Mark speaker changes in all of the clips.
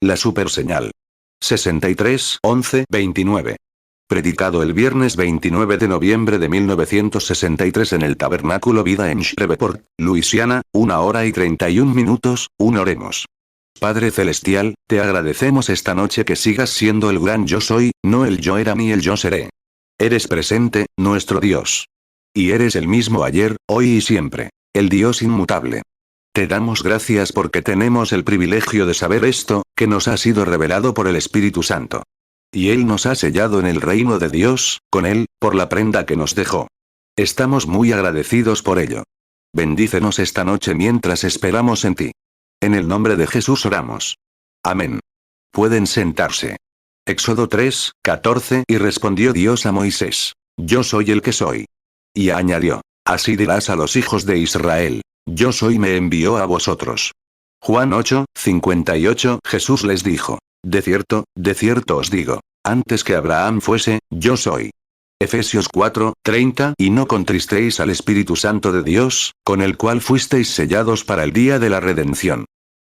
Speaker 1: La superseñal. 63-11-29. Predicado el viernes 29 de noviembre de 1963 en el Tabernáculo Vida en Shreveport, Luisiana, 1 hora y 31 minutos, oremos. Padre Celestial, te agradecemos esta noche que sigas siendo el gran yo soy, no el yo era ni el yo seré. Eres presente, nuestro Dios. Y eres el mismo ayer, hoy y siempre. El Dios inmutable. Te damos gracias porque tenemos el privilegio de saber esto, que nos ha sido revelado por el Espíritu Santo. Y Él nos ha sellado en el reino de Dios, con Él, por la prenda que nos dejó. Estamos muy agradecidos por ello. Bendícenos esta noche mientras esperamos en ti. En el nombre de Jesús oramos. Amén. Pueden sentarse. Éxodo 3:14 Y respondió Dios a Moisés: Yo soy el que soy. Y añadió: Así dirás a los hijos de Israel: Yo soy me envió a vosotros. Juan 8:58 Jesús les dijo: de cierto os digo, antes que Abraham fuese, yo soy. Efesios 4:30 Y no contristéis al Espíritu Santo de Dios, con el cual fuisteis sellados para el día de la redención.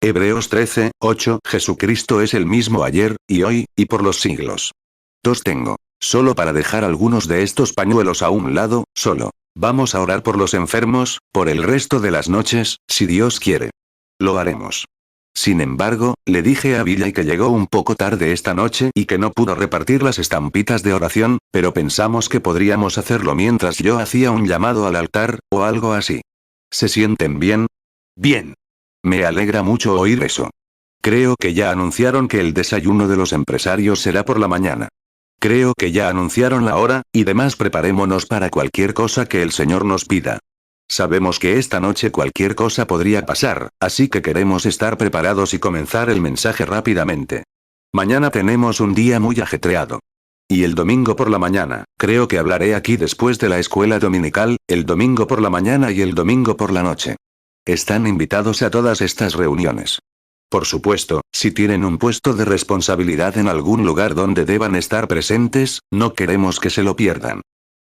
Speaker 1: Hebreos 13:8 Jesucristo es el mismo ayer, y hoy, y por los siglos. Tengo. Solo para dejar algunos de estos pañuelos a un lado, solo. Vamos a orar por los enfermos, por el resto de las noches, si Dios quiere. Lo haremos. Sin embargo, le dije a Billy que llegó un poco tarde esta noche y que no pudo repartir las estampitas de oración, pero pensamos que podríamos hacerlo mientras yo hacía un llamado al altar, o algo así. ¿Se sienten bien? Bien. Me alegra mucho oír eso. Creo que ya anunciaron que el desayuno de los empresarios será por la mañana. Creo que ya anunciaron la hora, y demás preparémonos para cualquier cosa que el Señor nos pida. Sabemos que esta noche cualquier cosa podría pasar, así que queremos estar preparados y comenzar el mensaje rápidamente. Mañana tenemos un día muy ajetreado. Y el domingo por la mañana, creo que hablaré aquí después de la escuela dominical, el domingo por la mañana y el domingo por la noche. Están invitados a todas estas reuniones. Por supuesto, si tienen un puesto de responsabilidad en algún lugar donde deban estar presentes, no queremos que se lo pierdan.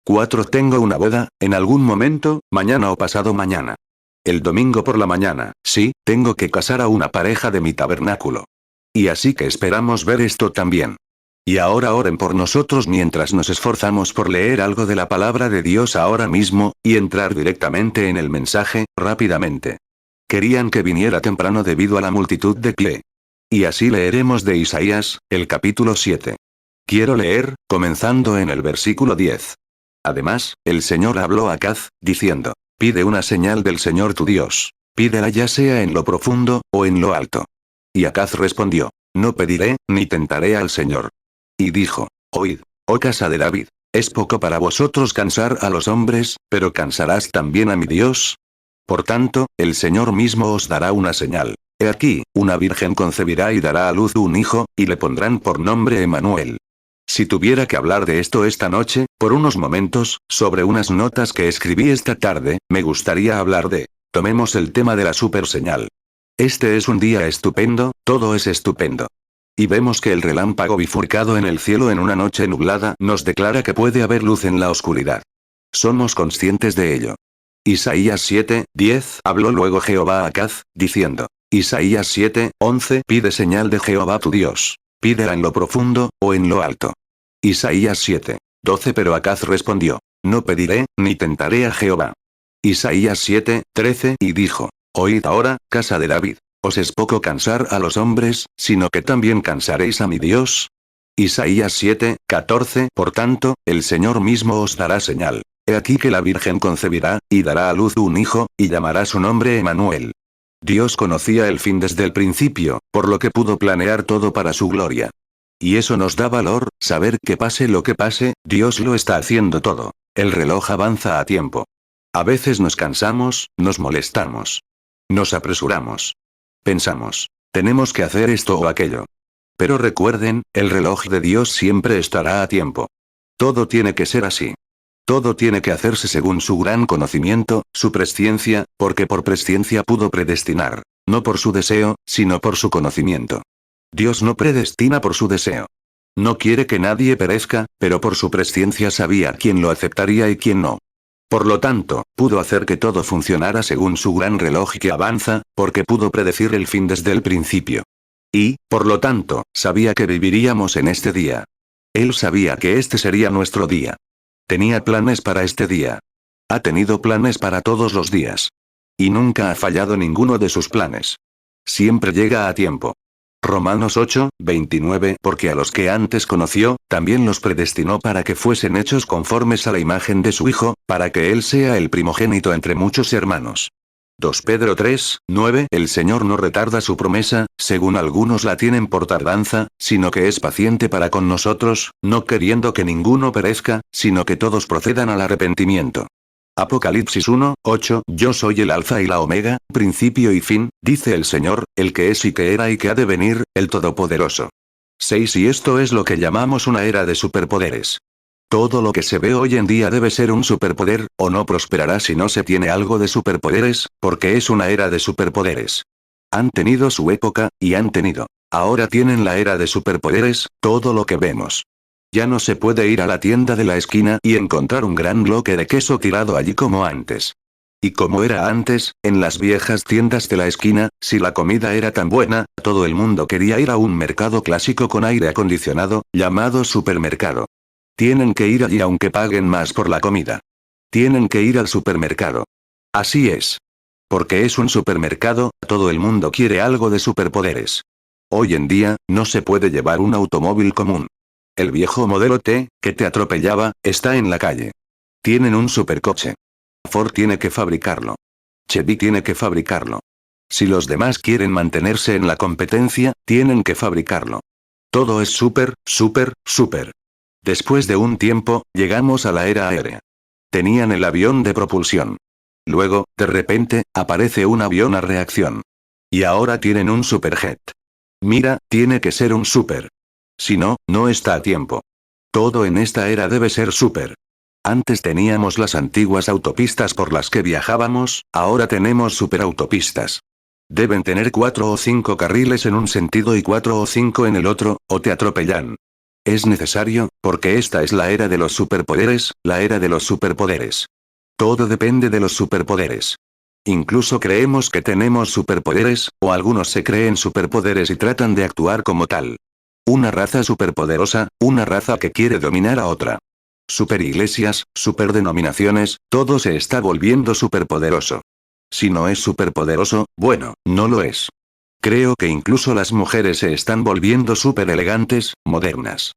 Speaker 1: 4 Tengo una boda, en algún momento, mañana o pasado mañana. El domingo por la mañana, sí, tengo que casar a una pareja de mi tabernáculo. Y así que esperamos ver esto también. Y ahora oren por nosotros mientras nos esforzamos por leer algo de la palabra de Dios ahora mismo, y entrar directamente en el mensaje, rápidamente. Querían que viniera temprano debido a la multitud de pie. Y así leeremos de Isaías, el capítulo 7. Quiero leer, comenzando en el versículo 10. Además, el Señor habló a Acaz, diciendo: Pide una señal del Señor tu Dios. Pídela ya sea en lo profundo, o en lo alto. Y Acaz respondió: No pediré, ni tentaré al Señor. Y dijo: Oíd, oh casa de David, ¿es poco para vosotros cansar a los hombres, pero cansarás también a mi Dios? Por tanto, el Señor mismo os dará una señal. He aquí, una virgen concebirá y dará a luz un hijo, y le pondrán por nombre Emmanuel. Si tuviera que hablar de esto esta noche, por unos momentos, sobre unas notas que escribí esta tarde, me gustaría hablar de... Tomemos el tema de la superseñal. Este es un día estupendo, todo es estupendo. Y vemos que el relámpago bifurcado en el cielo en una noche nublada nos declara que puede haber luz en la oscuridad. Somos conscientes de ello. Isaías 7:10 Habló luego Jehová a Acaz, diciendo. Isaías 7:11 Pide señal de Jehová tu Dios. Pídela en lo profundo, o en lo alto. Isaías 7:12 Pero Acaz respondió: No pediré, ni tentaré a Jehová. Isaías 7:13 Y dijo: Oíd ahora, casa de David. ¿Os es poco cansar a los hombres, sino que también cansaréis a mi Dios? Isaías 7:14 Por tanto, el Señor mismo os dará señal. He aquí que la Virgen concebirá, y dará a luz un hijo, y llamará su nombre Emmanuel. Dios conocía el fin desde el principio, por lo que pudo planear todo para su gloria. Y eso nos da valor, saber que pase lo que pase, Dios lo está haciendo todo. El reloj avanza a tiempo. A veces nos cansamos, nos molestamos. Nos apresuramos. Pensamos, tenemos que hacer esto o aquello. Pero recuerden, el reloj de Dios siempre estará a tiempo. Todo tiene que ser así. Todo tiene que hacerse según su gran conocimiento, su presciencia, porque por presciencia pudo predestinar. No por su deseo, sino por su conocimiento. Dios no predestina por su deseo. No quiere que nadie perezca, pero por su presciencia sabía quién lo aceptaría y quién no. Por lo tanto, pudo hacer que todo funcionara según su gran reloj que avanza, porque pudo predecir el fin desde el principio. Y, por lo tanto, sabía que viviríamos en este día. Él sabía que este sería nuestro día. Tenía planes para este día. Ha tenido planes para todos los días. Y nunca ha fallado ninguno de sus planes. Siempre llega a tiempo. Romanos 8, 29. Porque a los que antes conoció, también los predestinó para que fuesen hechos conformes a la imagen de su Hijo, para que Él sea el primogénito entre muchos hermanos. 2 Pedro 3, 9. El Señor no retarda su promesa, según algunos la tienen por tardanza, sino que es paciente para con nosotros, no queriendo que ninguno perezca, sino que todos procedan al arrepentimiento. Apocalipsis 1, 8. Yo soy el Alfa y la Omega, principio y fin, dice el Señor, el que es y que era y que ha de venir, el Todopoderoso. 6. Y esto es lo que llamamos una era de superpoderes. Todo lo que se ve hoy en día debe ser un superpoder, o no prosperará si no se tiene algo de superpoderes, porque es una era de superpoderes. Han tenido su época, y han tenido. Ahora tienen la era de superpoderes, todo lo que vemos. Ya no se puede ir a la tienda de la esquina y encontrar un gran bloque de queso tirado allí como antes. Y como era antes, en las viejas tiendas de la esquina, si la comida era tan buena, todo el mundo quería ir a un mercado clásico con aire acondicionado, llamado supermercado. Tienen que ir allí aunque paguen más por la comida. Tienen que ir al supermercado. Así es. Porque es un supermercado, todo el mundo quiere algo de superpoderes. Hoy en día, no se puede llevar un automóvil común. El viejo modelo T, que te atropellaba, está en la calle. Tienen un supercoche. Ford tiene que fabricarlo. Chevy tiene que fabricarlo. Si los demás quieren mantenerse en la competencia, tienen que fabricarlo. Todo es súper, súper, súper. Después de un tiempo, llegamos a la era aérea. Tenían el avión de propulsión. Luego, de repente, aparece un avión a reacción. Y ahora tienen un superjet. Mira, tiene que ser un super. Si no, no está a tiempo. Todo en esta era debe ser súper. Antes teníamos las antiguas autopistas por las que viajábamos, ahora tenemos superautopistas. Deben tener 4 o 5 carriles en un sentido y 4 o 5 en el otro, o te atropellan. Es necesario, porque esta es la era de los superpoderes, la era de los superpoderes. Todo depende de los superpoderes. Incluso creemos que tenemos superpoderes, o algunos se creen superpoderes y tratan de actuar como tal. Una raza superpoderosa, una raza que quiere dominar a otra. Superiglesias, superdenominaciones, todo se está volviendo superpoderoso. Si no es superpoderoso, bueno, no lo es. Creo que incluso las mujeres se están volviendo súper elegantes, modernas.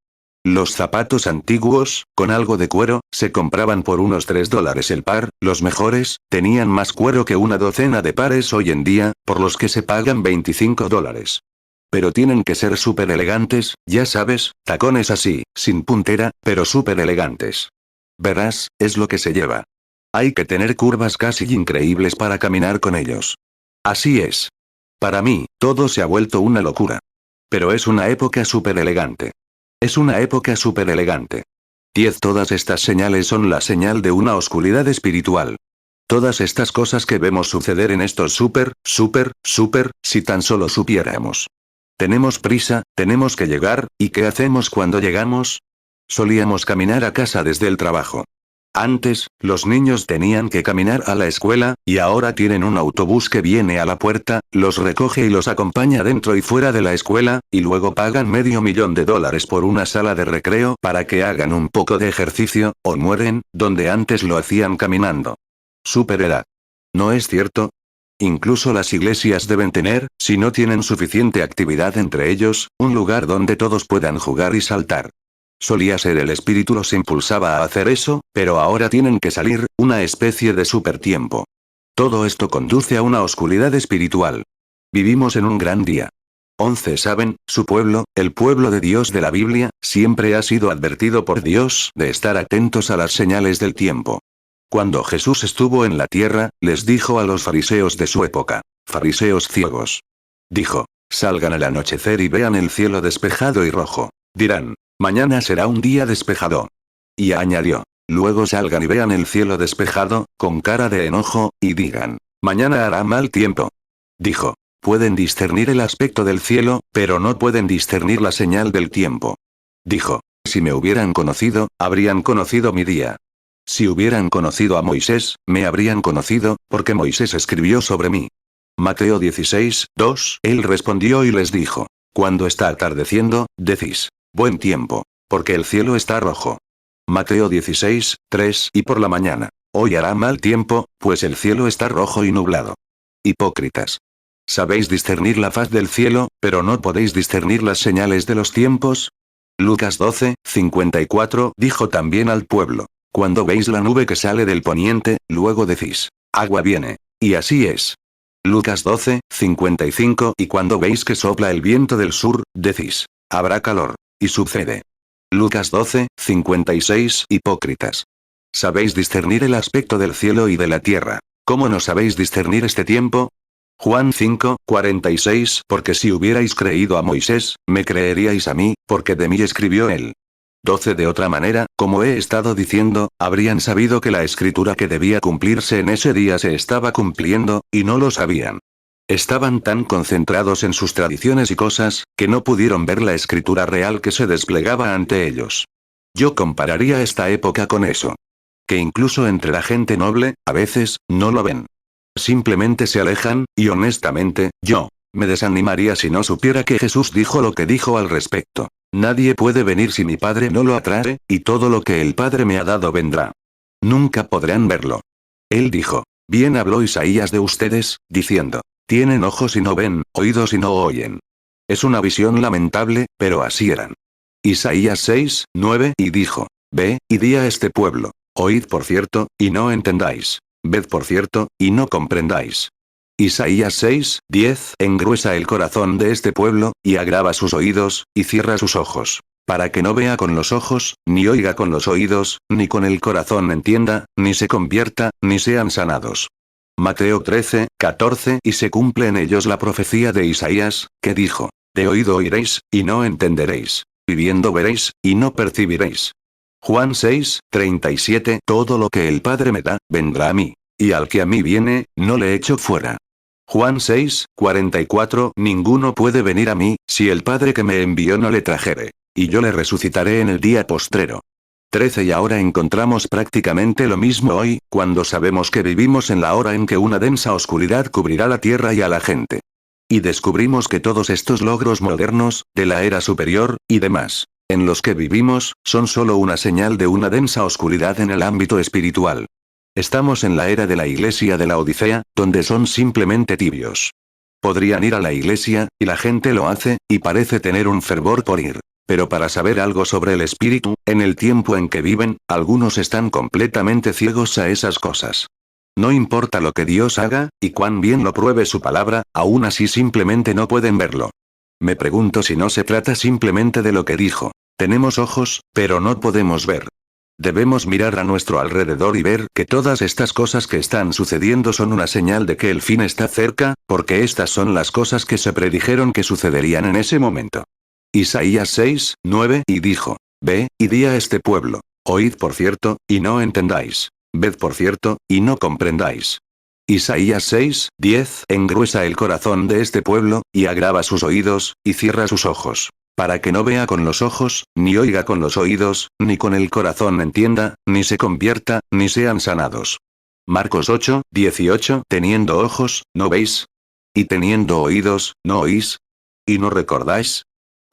Speaker 1: Los zapatos antiguos, con algo de cuero, se compraban por unos $3 el par, los mejores, tenían más cuero que una docena de pares hoy en día, por los que se pagan $25. Pero tienen que ser súper elegantes, ya sabes, tacones así, sin puntera, pero súper elegantes. Verás, es lo que se lleva. Hay que tener curvas casi increíbles para caminar con ellos. Así es. Para mí, todo se ha vuelto una locura. Pero es una época súper elegante. Es una época súper elegante. 10. Todas estas señales son la señal de una oscuridad espiritual. Todas estas cosas que vemos suceder en estos súper, si tan solo supiéramos. Tenemos prisa, tenemos que llegar, ¿y qué hacemos cuando llegamos? Solíamos caminar a casa desde el trabajo. Antes, los niños tenían que caminar a la escuela, y ahora tienen un autobús que viene a la puerta, los recoge y los acompaña dentro y fuera de la escuela, y luego pagan $500,000 por una sala de recreo para que hagan un poco de ejercicio, o mueren, donde antes lo hacían caminando. Superedad. ¿No es cierto? Incluso las iglesias deben tener, si no tienen suficiente actividad entre ellos, un lugar donde todos puedan jugar y saltar. Solía ser el espíritu los impulsaba a hacer eso, pero ahora tienen que salir, una especie de supertiempo. Todo esto conduce a una oscuridad espiritual. Vivimos en un gran día. 11. Saben, su pueblo, el pueblo de Dios de la Biblia, siempre ha sido advertido por Dios de estar atentos a las señales del tiempo. Cuando Jesús estuvo en la tierra, les dijo a los fariseos de su época, fariseos ciegos. Dijo, salgan al anochecer y vean el cielo despejado y rojo. Dirán, mañana será un día despejado. Y añadió, luego salgan y vean el cielo despejado, con cara de enojo, y digan, mañana hará mal tiempo. Dijo, pueden discernir el aspecto del cielo, pero no pueden discernir la señal del tiempo. Dijo, si me hubieran conocido, habrían conocido mi día. Si hubieran conocido a Moisés, me habrían conocido, porque Moisés escribió sobre mí. Mateo 16, 2. Él respondió y les dijo, Cuando está atardeciendo, decís, buen tiempo, porque el cielo está rojo. Mateo 16, 3 y por la mañana, hoy hará mal tiempo, pues el cielo está rojo y nublado. Hipócritas. Sabéis discernir la faz del cielo, pero no podéis discernir las señales de los tiempos. Lucas 12, 54 dijo también al pueblo, cuando veis la nube que sale del poniente, luego decís, agua viene. Y así es. Lucas 12, 55 y cuando veis que sopla el viento del sur, decís, habrá calor. Y sucede. Lucas 12, 56 Hipócritas. Sabéis discernir el aspecto del cielo y de la tierra. ¿Cómo no sabéis discernir este tiempo? Juan 5, 46 Porque si hubierais creído a Moisés, me creeríais a mí, porque de mí escribió él. 12 De otra manera, como he estado diciendo, habrían sabido que la escritura que debía cumplirse en ese día se estaba cumpliendo, y no lo sabían. Estaban tan concentrados en sus tradiciones y cosas, que no pudieron ver la escritura real que se desplegaba ante ellos. Yo compararía esta época con eso. Que incluso entre la gente noble, a veces, no lo ven. Simplemente se alejan, y honestamente, yo me desanimaría si no supiera que Jesús dijo lo que dijo al respecto. Nadie puede venir si mi Padre no lo atrae, y todo lo que el Padre me ha dado vendrá. Nunca podrán verlo. Él dijo, bien habló Isaías de ustedes, diciendo, tienen ojos y no ven, oídos y no oyen. Es una visión lamentable, pero así eran. Isaías 6, 9 y dijo, ve, y di a este pueblo, oíd por cierto, y no entendáis. Ved por cierto, y no comprendáis. Isaías 6, 10 engruesa el corazón de este pueblo, y agrava sus oídos, y cierra sus ojos, para que no vea con los ojos, ni oiga con los oídos, ni con el corazón entienda, ni se convierta, ni sean sanados. Mateo 13, 14 y se cumple en ellos la profecía de Isaías, que dijo, de oído oiréis, y no entenderéis, y viendo veréis, y no percibiréis. Juan 6, 37 Todo lo que el Padre me da, vendrá a mí, y al que a mí viene, no le echo fuera. Juan 6, 44 Ninguno puede venir a mí, si el Padre que me envió no le trajere, y yo le resucitaré en el día postrero. 13 Y ahora encontramos prácticamente lo mismo hoy, cuando sabemos que vivimos en la hora en que una densa oscuridad cubrirá la tierra y a la gente. Y descubrimos que todos estos logros modernos, de la era superior, y demás, en los que vivimos, son solo una señal de una densa oscuridad en el ámbito espiritual. Estamos en la era de la iglesia de la Odisea, donde son simplemente tibios. Podrían ir a la iglesia, y la gente lo hace, y parece tener un fervor por ir. Pero para saber algo sobre el espíritu, en el tiempo en que viven, algunos están completamente ciegos a esas cosas. No importa lo que Dios haga, y cuán bien lo pruebe su palabra, aún así simplemente no pueden verlo. Me pregunto si no se trata simplemente de lo que dijo. Tenemos ojos, pero no podemos ver. Debemos mirar a nuestro alrededor y ver que todas estas cosas que están sucediendo son una señal de que el fin está cerca, porque estas son las cosas que se predijeron que sucederían en ese momento. Isaías 6, 9 y dijo, ve, y di a este pueblo, oíd por cierto, y no entendáis, ved por cierto, y no comprendáis. Isaías 6, 10 engruesa el corazón de este pueblo, y agrava sus oídos, y cierra sus ojos, para que no vea con los ojos, ni oiga con los oídos, ni con el corazón entienda, ni se convierta, ni sean sanados. Marcos 8, 18 Teniendo ojos, ¿no veis? Y teniendo oídos, ¿no oís? ¿Y no recordáis?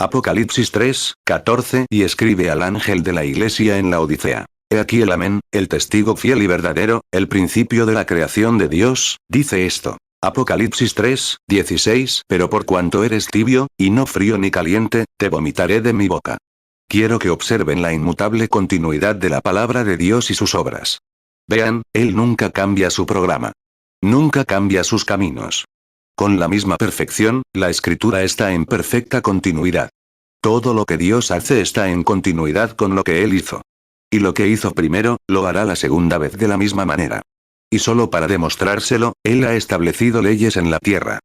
Speaker 1: Apocalipsis 3, 14 y escribe al ángel de la iglesia en la Odisea. He aquí el Amén, el testigo fiel y verdadero, el principio de la creación de Dios, dice esto. Apocalipsis 3, 16 Pero por cuanto eres tibio, y no frío ni caliente, te vomitaré de mi boca. Quiero que observen la inmutable continuidad de la palabra de Dios y sus obras. Vean, Él nunca cambia su programa. Nunca cambia sus caminos. Con la misma perfección, la escritura está en perfecta continuidad. Todo lo que Dios hace está en continuidad con lo que Él hizo. Y lo que hizo primero, lo hará la segunda vez de la misma manera. Y solo para demostrárselo, Él ha establecido leyes en la tierra.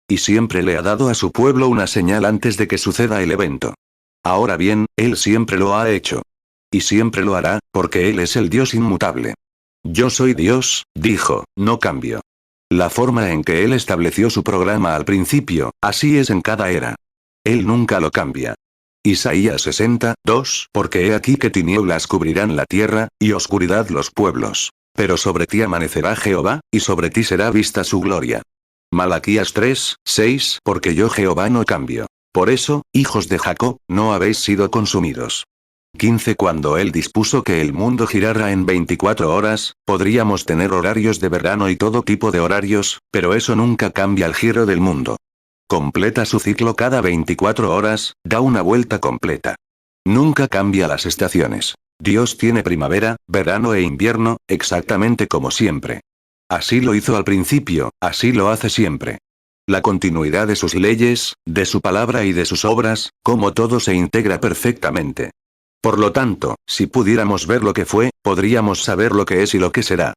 Speaker 1: Y siempre le ha dado a su pueblo una señal antes de que suceda el evento. Ahora bien, Él siempre lo ha hecho. Y siempre lo hará, porque Él es el Dios inmutable. Yo soy Dios, dijo, no cambio. La forma en que Él estableció su programa al principio, así es en cada era. Él nunca lo cambia. Isaías 60, 2 Porque he aquí que tinieblas cubrirán la tierra, y oscuridad los pueblos. Pero sobre ti amanecerá Jehová, y sobre ti será vista su gloria. Malaquías 3, 6 Porque yo Jehová no cambio. Por eso, hijos de Jacob, no habéis sido consumidos. 15. Cuando él dispuso que el mundo girara en 24 horas, podríamos tener horarios de verano y todo tipo de horarios, pero eso nunca cambia el giro del mundo. Completa su ciclo cada 24 horas, da una vuelta completa. Nunca cambia las estaciones. Dios tiene primavera, verano e invierno, exactamente como siempre. Así lo hizo al principio, así lo hace siempre. La continuidad de sus leyes, de su palabra y de sus obras, como todo se integra perfectamente. Por lo tanto, si pudiéramos ver lo que fue, podríamos saber lo que es y lo que será.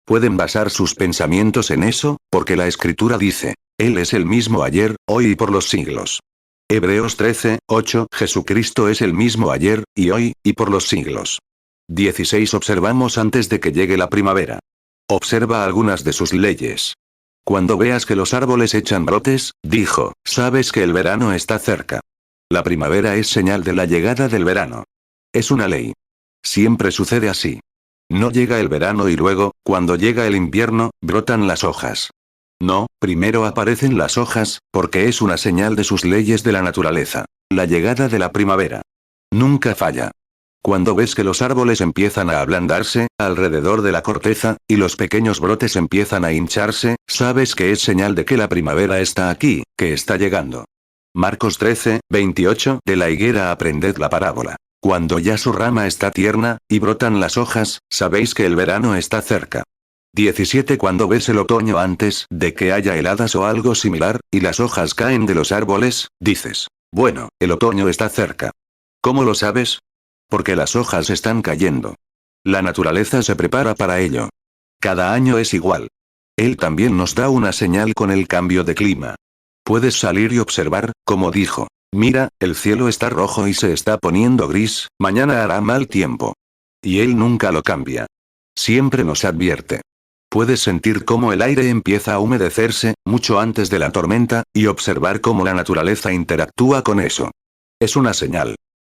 Speaker 1: Pueden basar sus pensamientos en eso, porque la Escritura dice, Él es el mismo ayer, hoy y por los siglos. Hebreos 13, 8. Jesucristo es el mismo ayer, y hoy, y por los siglos. 16. Observamos antes de que llegue la primavera. Observa algunas de sus leyes. Cuando veas que los árboles echan brotes, dijo, sabes que el verano está cerca. La primavera es señal de la llegada del verano. Es una ley. Siempre sucede así. No llega el verano y luego, cuando llega el invierno, brotan las hojas. No, primero aparecen las hojas, porque es una señal de sus leyes de la naturaleza. La llegada de la primavera. Nunca falla. Cuando ves que los árboles empiezan a ablandarse, alrededor de la corteza, y los pequeños brotes empiezan a hincharse, sabes que es señal de que la primavera está aquí, que está llegando. Marcos 13, 28. De la higuera aprended la parábola. Cuando ya su rama está tierna, y brotan las hojas, sabéis que el verano está cerca. 17. Cuando ves el otoño antes de que haya heladas o algo similar, y las hojas caen de los árboles, dices, bueno, el otoño está cerca. ¿Cómo lo sabes? Porque las hojas están cayendo. La naturaleza se prepara para ello. Cada año es igual. Él también nos da una señal con el cambio de clima. Puedes salir y observar, como dijo. Mira, el cielo está rojo y se está poniendo gris, mañana hará mal tiempo. Y él nunca lo cambia. Siempre nos advierte. Puedes sentir cómo el aire empieza a humedecerse, mucho antes de la tormenta, y observar cómo la naturaleza interactúa con eso. Es una señal.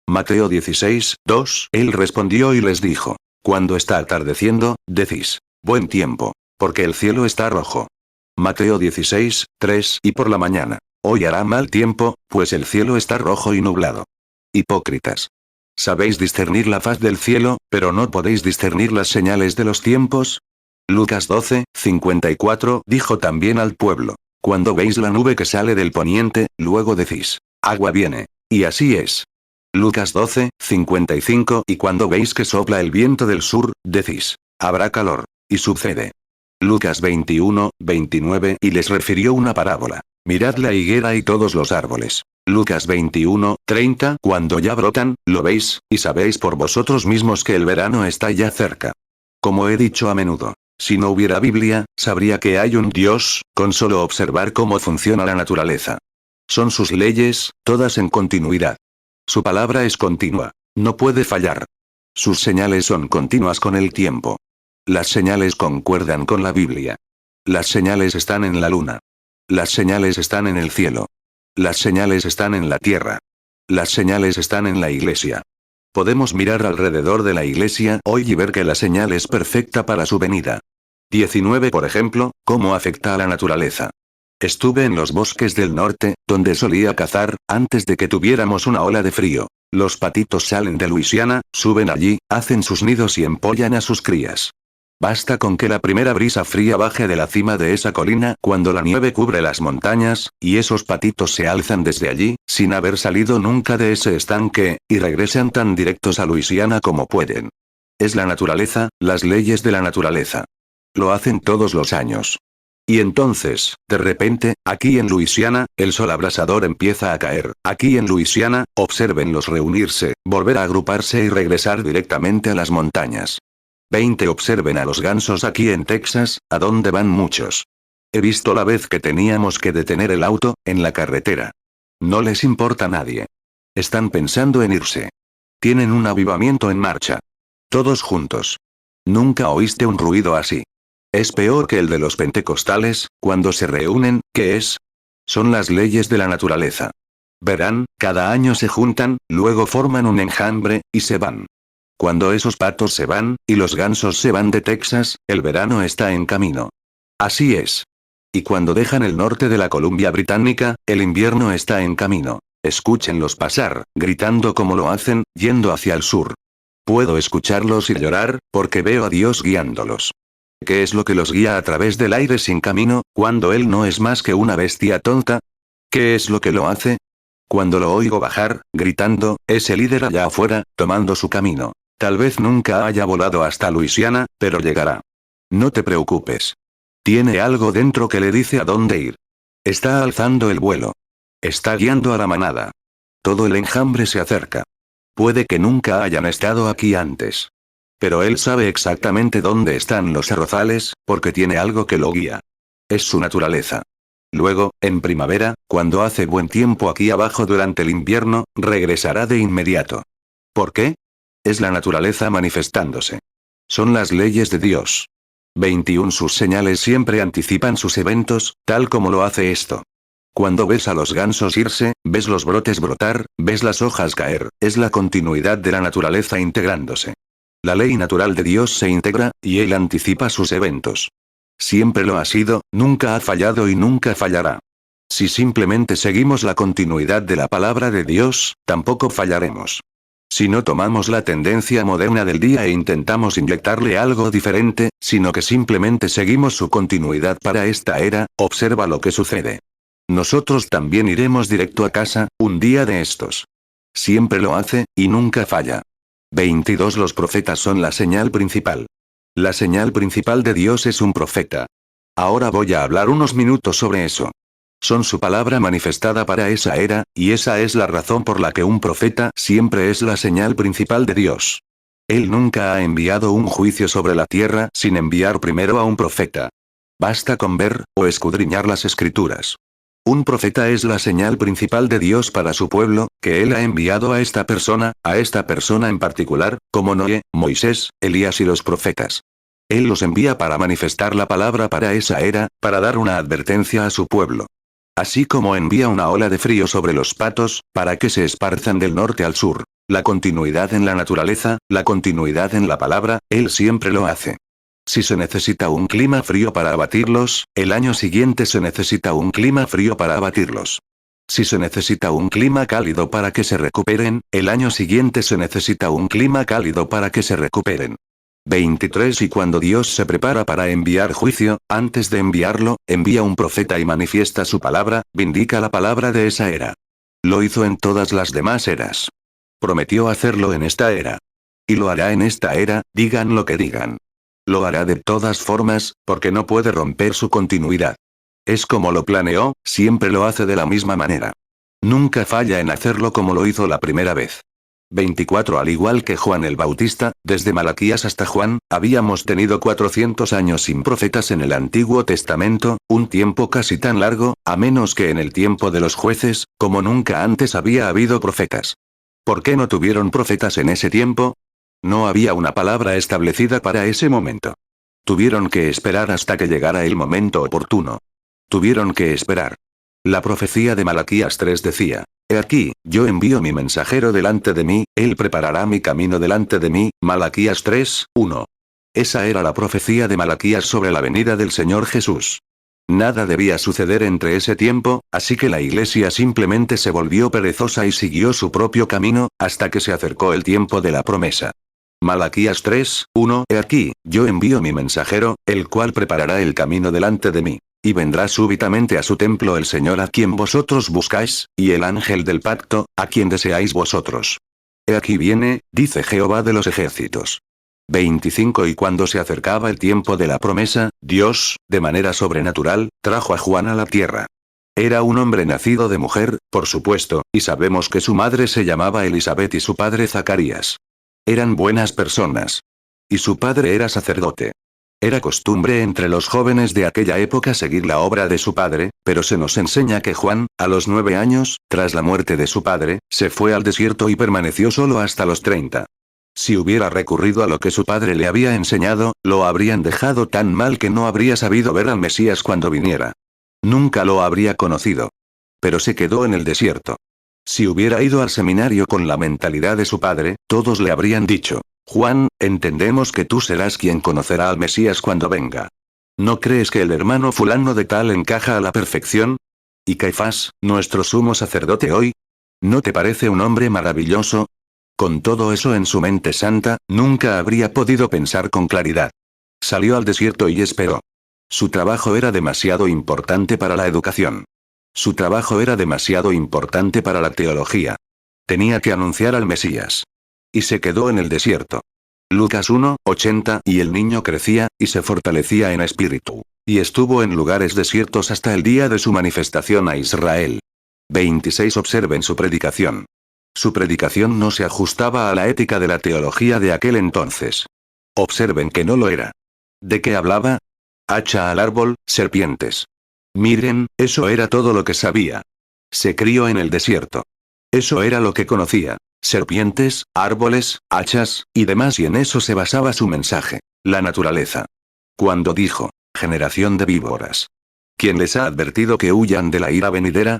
Speaker 1: Mateo 16, 2. Él respondió y les dijo. Cuando está atardeciendo, decís, buen tiempo, porque el cielo está rojo. Mateo 16, 3. Y por la mañana. Hoy hará mal tiempo, pues el cielo está rojo y nublado. Hipócritas. Sabéis discernir la faz del cielo, pero no podéis discernir las señales de los tiempos. Lucas 12, 54. Dijo también al pueblo. Cuando veis la nube que sale del poniente, luego decís, agua viene. Y así es. Lucas 12, 55. Y cuando veis que sopla el viento del sur, decís, habrá calor. Y sucede. Lucas 21, 29. Y les refirió una parábola. Mirad la higuera y todos los árboles. Lucas 21, 30. Cuando ya brotan, lo veis, y sabéis por vosotros mismos que el verano está ya cerca. Como he dicho a menudo, si no hubiera Biblia, sabría que hay un Dios, con solo observar cómo funciona la naturaleza. Son sus leyes, todas en continuidad. Su palabra es continua. No puede fallar. Sus señales son continuas con el tiempo. Las señales concuerdan con la Biblia. Las señales están en la luna. Las señales están en el cielo. Las señales están en la tierra. Las señales están en la iglesia. Podemos mirar alrededor de la iglesia hoy y ver que la señal es perfecta para su venida. 19. Por ejemplo, ¿cómo afecta a la naturaleza? Estuve en los bosques del norte, donde solía cazar, antes de que tuviéramos una ola de frío. Los patitos salen de Luisiana, suben allí, hacen sus nidos y empollan a sus crías. Basta con que la primera brisa fría baje de la cima de esa colina cuando la nieve cubre las montañas, y esos patitos se alzan desde allí, sin haber salido nunca de ese estanque, y regresan tan directos a Luisiana como pueden. Es la naturaleza, las leyes de la naturaleza. Lo hacen todos los años. Y entonces, de repente, aquí en Luisiana, el sol abrasador empieza a caer. Aquí en Luisiana, obsérvenlos reunirse, volver a agruparse y regresar directamente a las montañas. 20. Observen a los gansos aquí en Texas, a donde van muchos. He visto la vez que teníamos que detener el auto, en la carretera. No les importa a nadie. Están pensando en irse. Tienen un avivamiento en marcha. Todos juntos. Nunca oíste un ruido así. Es peor que el de los pentecostales, cuando se reúnen, ¿qué es? Son las leyes de la naturaleza. Verán, cada año se juntan, luego forman un enjambre, y se van. Cuando esos patos se van, y los gansos se van de Texas, el verano está en camino. Así es. Y cuando dejan el norte de la Columbia Británica, el invierno está en camino. Escúchenlos pasar, gritando como lo hacen, yendo hacia el sur. Puedo escucharlos y llorar, porque veo a Dios guiándolos. ¿Qué es lo que los guía a través del aire sin camino, cuando Él no es más que una bestia tonta? ¿Qué es lo que lo hace? Cuando lo oigo bajar, gritando, ese líder allá afuera, tomando su camino. Tal vez nunca haya volado hasta Luisiana, pero llegará. No te preocupes. Tiene algo dentro que le dice a dónde ir. Está alzando el vuelo. Está guiando a la manada. Todo el enjambre se acerca. Puede que nunca hayan estado aquí antes. Pero él sabe exactamente dónde están los arrozales, porque tiene algo que lo guía. Es su naturaleza. Luego, en primavera, cuando hace buen tiempo aquí abajo durante el invierno, regresará de inmediato. ¿Por qué? Es la naturaleza manifestándose. Son las leyes de Dios. 21. Sus señales siempre anticipan sus eventos, tal como lo hace esto. Cuando ves a los gansos irse, ves los brotes brotar, ves las hojas caer, es la continuidad de la naturaleza integrándose. La ley natural de Dios se integra, y Él anticipa sus eventos. Siempre lo ha sido, nunca ha fallado y nunca fallará. Si simplemente seguimos la continuidad de la palabra de Dios, tampoco fallaremos. Si no tomamos la tendencia moderna del día e intentamos inyectarle algo diferente, sino que simplemente seguimos su continuidad para esta era, observa lo que sucede. Nosotros también iremos directo a casa, un día de estos. Siempre lo hace, y nunca falla. 22. Los profetas son la señal principal. La señal principal de Dios es un profeta. Ahora voy a hablar unos minutos sobre eso. Son su palabra manifestada para esa era, y esa es la razón por la que un profeta siempre es la señal principal de Dios. Él nunca ha enviado un juicio sobre la tierra sin enviar primero a un profeta. Basta con ver, o escudriñar las escrituras. Un profeta es la señal principal de Dios para su pueblo, que Él ha enviado a esta persona en particular, como Noé, Moisés, Elías y los profetas. Él los envía para manifestar la palabra para esa era, para dar una advertencia a su pueblo. Así como envía una ola de frío sobre los patos, para que se esparzan del norte al sur. La continuidad en la naturaleza, la continuidad en la palabra, Él siempre lo hace. Si se necesita un clima frío para abatirlos, el año siguiente se necesita un clima frío para abatirlos. Si se necesita un clima cálido para que se recuperen, el año siguiente se necesita un clima cálido para que se recuperen. 23. Y cuando Dios se prepara para enviar juicio, antes de enviarlo, envía un profeta y manifiesta su palabra, vindica la palabra de esa era. Lo hizo en todas las demás eras. Prometió hacerlo en esta era. Y lo hará en esta era, digan lo que digan. Lo hará de todas formas, porque no puede romper su continuidad. Es como lo planeó, siempre lo hace de la misma manera. Nunca falla en hacerlo como lo hizo la primera vez. 24. Al igual que Juan el Bautista, desde Malaquías hasta Juan, habíamos tenido 400 años sin profetas en el Antiguo Testamento, un tiempo casi tan largo, a menos que en el tiempo de los jueces, como nunca antes había habido profetas. ¿Por qué no tuvieron profetas en ese tiempo? No había una palabra establecida para ese momento. Tuvieron que esperar hasta que llegara el momento oportuno. Tuvieron que esperar. La profecía de Malaquías 3 decía: He aquí, yo envío mi mensajero delante de mí, él preparará mi camino delante de mí. Malaquías 3, 1. Esa era la profecía de Malaquías sobre la venida del Señor Jesús. Nada debía suceder entre ese tiempo, así que la iglesia simplemente se volvió perezosa y siguió su propio camino, hasta que se acercó el tiempo de la promesa. Malaquías 3, 1. He aquí, yo envío mi mensajero, el cual preparará el camino delante de mí. Y vendrá súbitamente a su templo el Señor a quien vosotros buscáis, y el ángel del pacto, a quien deseáis vosotros. He aquí viene, dice Jehová de los ejércitos. 25. Y cuando se acercaba el tiempo de la promesa, Dios, de manera sobrenatural, trajo a Juan a la tierra. Era un hombre nacido de mujer, por supuesto, y sabemos que su madre se llamaba Elizabeth y su padre Zacarías. Eran buenas personas. Y su padre era sacerdote. Era costumbre entre los jóvenes de aquella época seguir la obra de su padre, pero se nos enseña que Juan, a los 9 años, tras la muerte de su padre, se fue al desierto y permaneció solo hasta los 30. Si hubiera recurrido a lo que su padre le había enseñado, lo habrían dejado tan mal que no habría sabido ver al Mesías cuando viniera. Nunca lo habría conocido. Pero se quedó en el desierto. Si hubiera ido al seminario con la mentalidad de su padre, todos le habrían dicho: Juan, entendemos que tú serás quien conocerá al Mesías cuando venga. ¿No crees que el hermano fulano de tal encaja a la perfección? ¿Y Caifás, nuestro sumo sacerdote hoy? ¿No te parece un hombre maravilloso? Con todo eso en su mente santa, nunca habría podido pensar con claridad. Salió al desierto y esperó. Su trabajo era demasiado importante para la educación. Su trabajo era demasiado importante para la teología. Tenía que anunciar al Mesías. Y se quedó en el desierto. Lucas 1:80 Y el niño crecía, y se fortalecía en espíritu. Y estuvo en lugares desiertos hasta el día de su manifestación a Israel. 26 Observen su predicación. Su predicación no se ajustaba a la ética de la teología de aquel entonces. Observen que no lo era. ¿De qué hablaba? Hacha al árbol, serpientes. Miren, eso era todo lo que sabía. Se crió en el desierto. Eso era lo que conocía. Serpientes, árboles, hachas, y demás, y en eso se basaba su mensaje. La naturaleza. Cuando dijo, generación de víboras. ¿Quién les ha advertido que huyan de la ira venidera?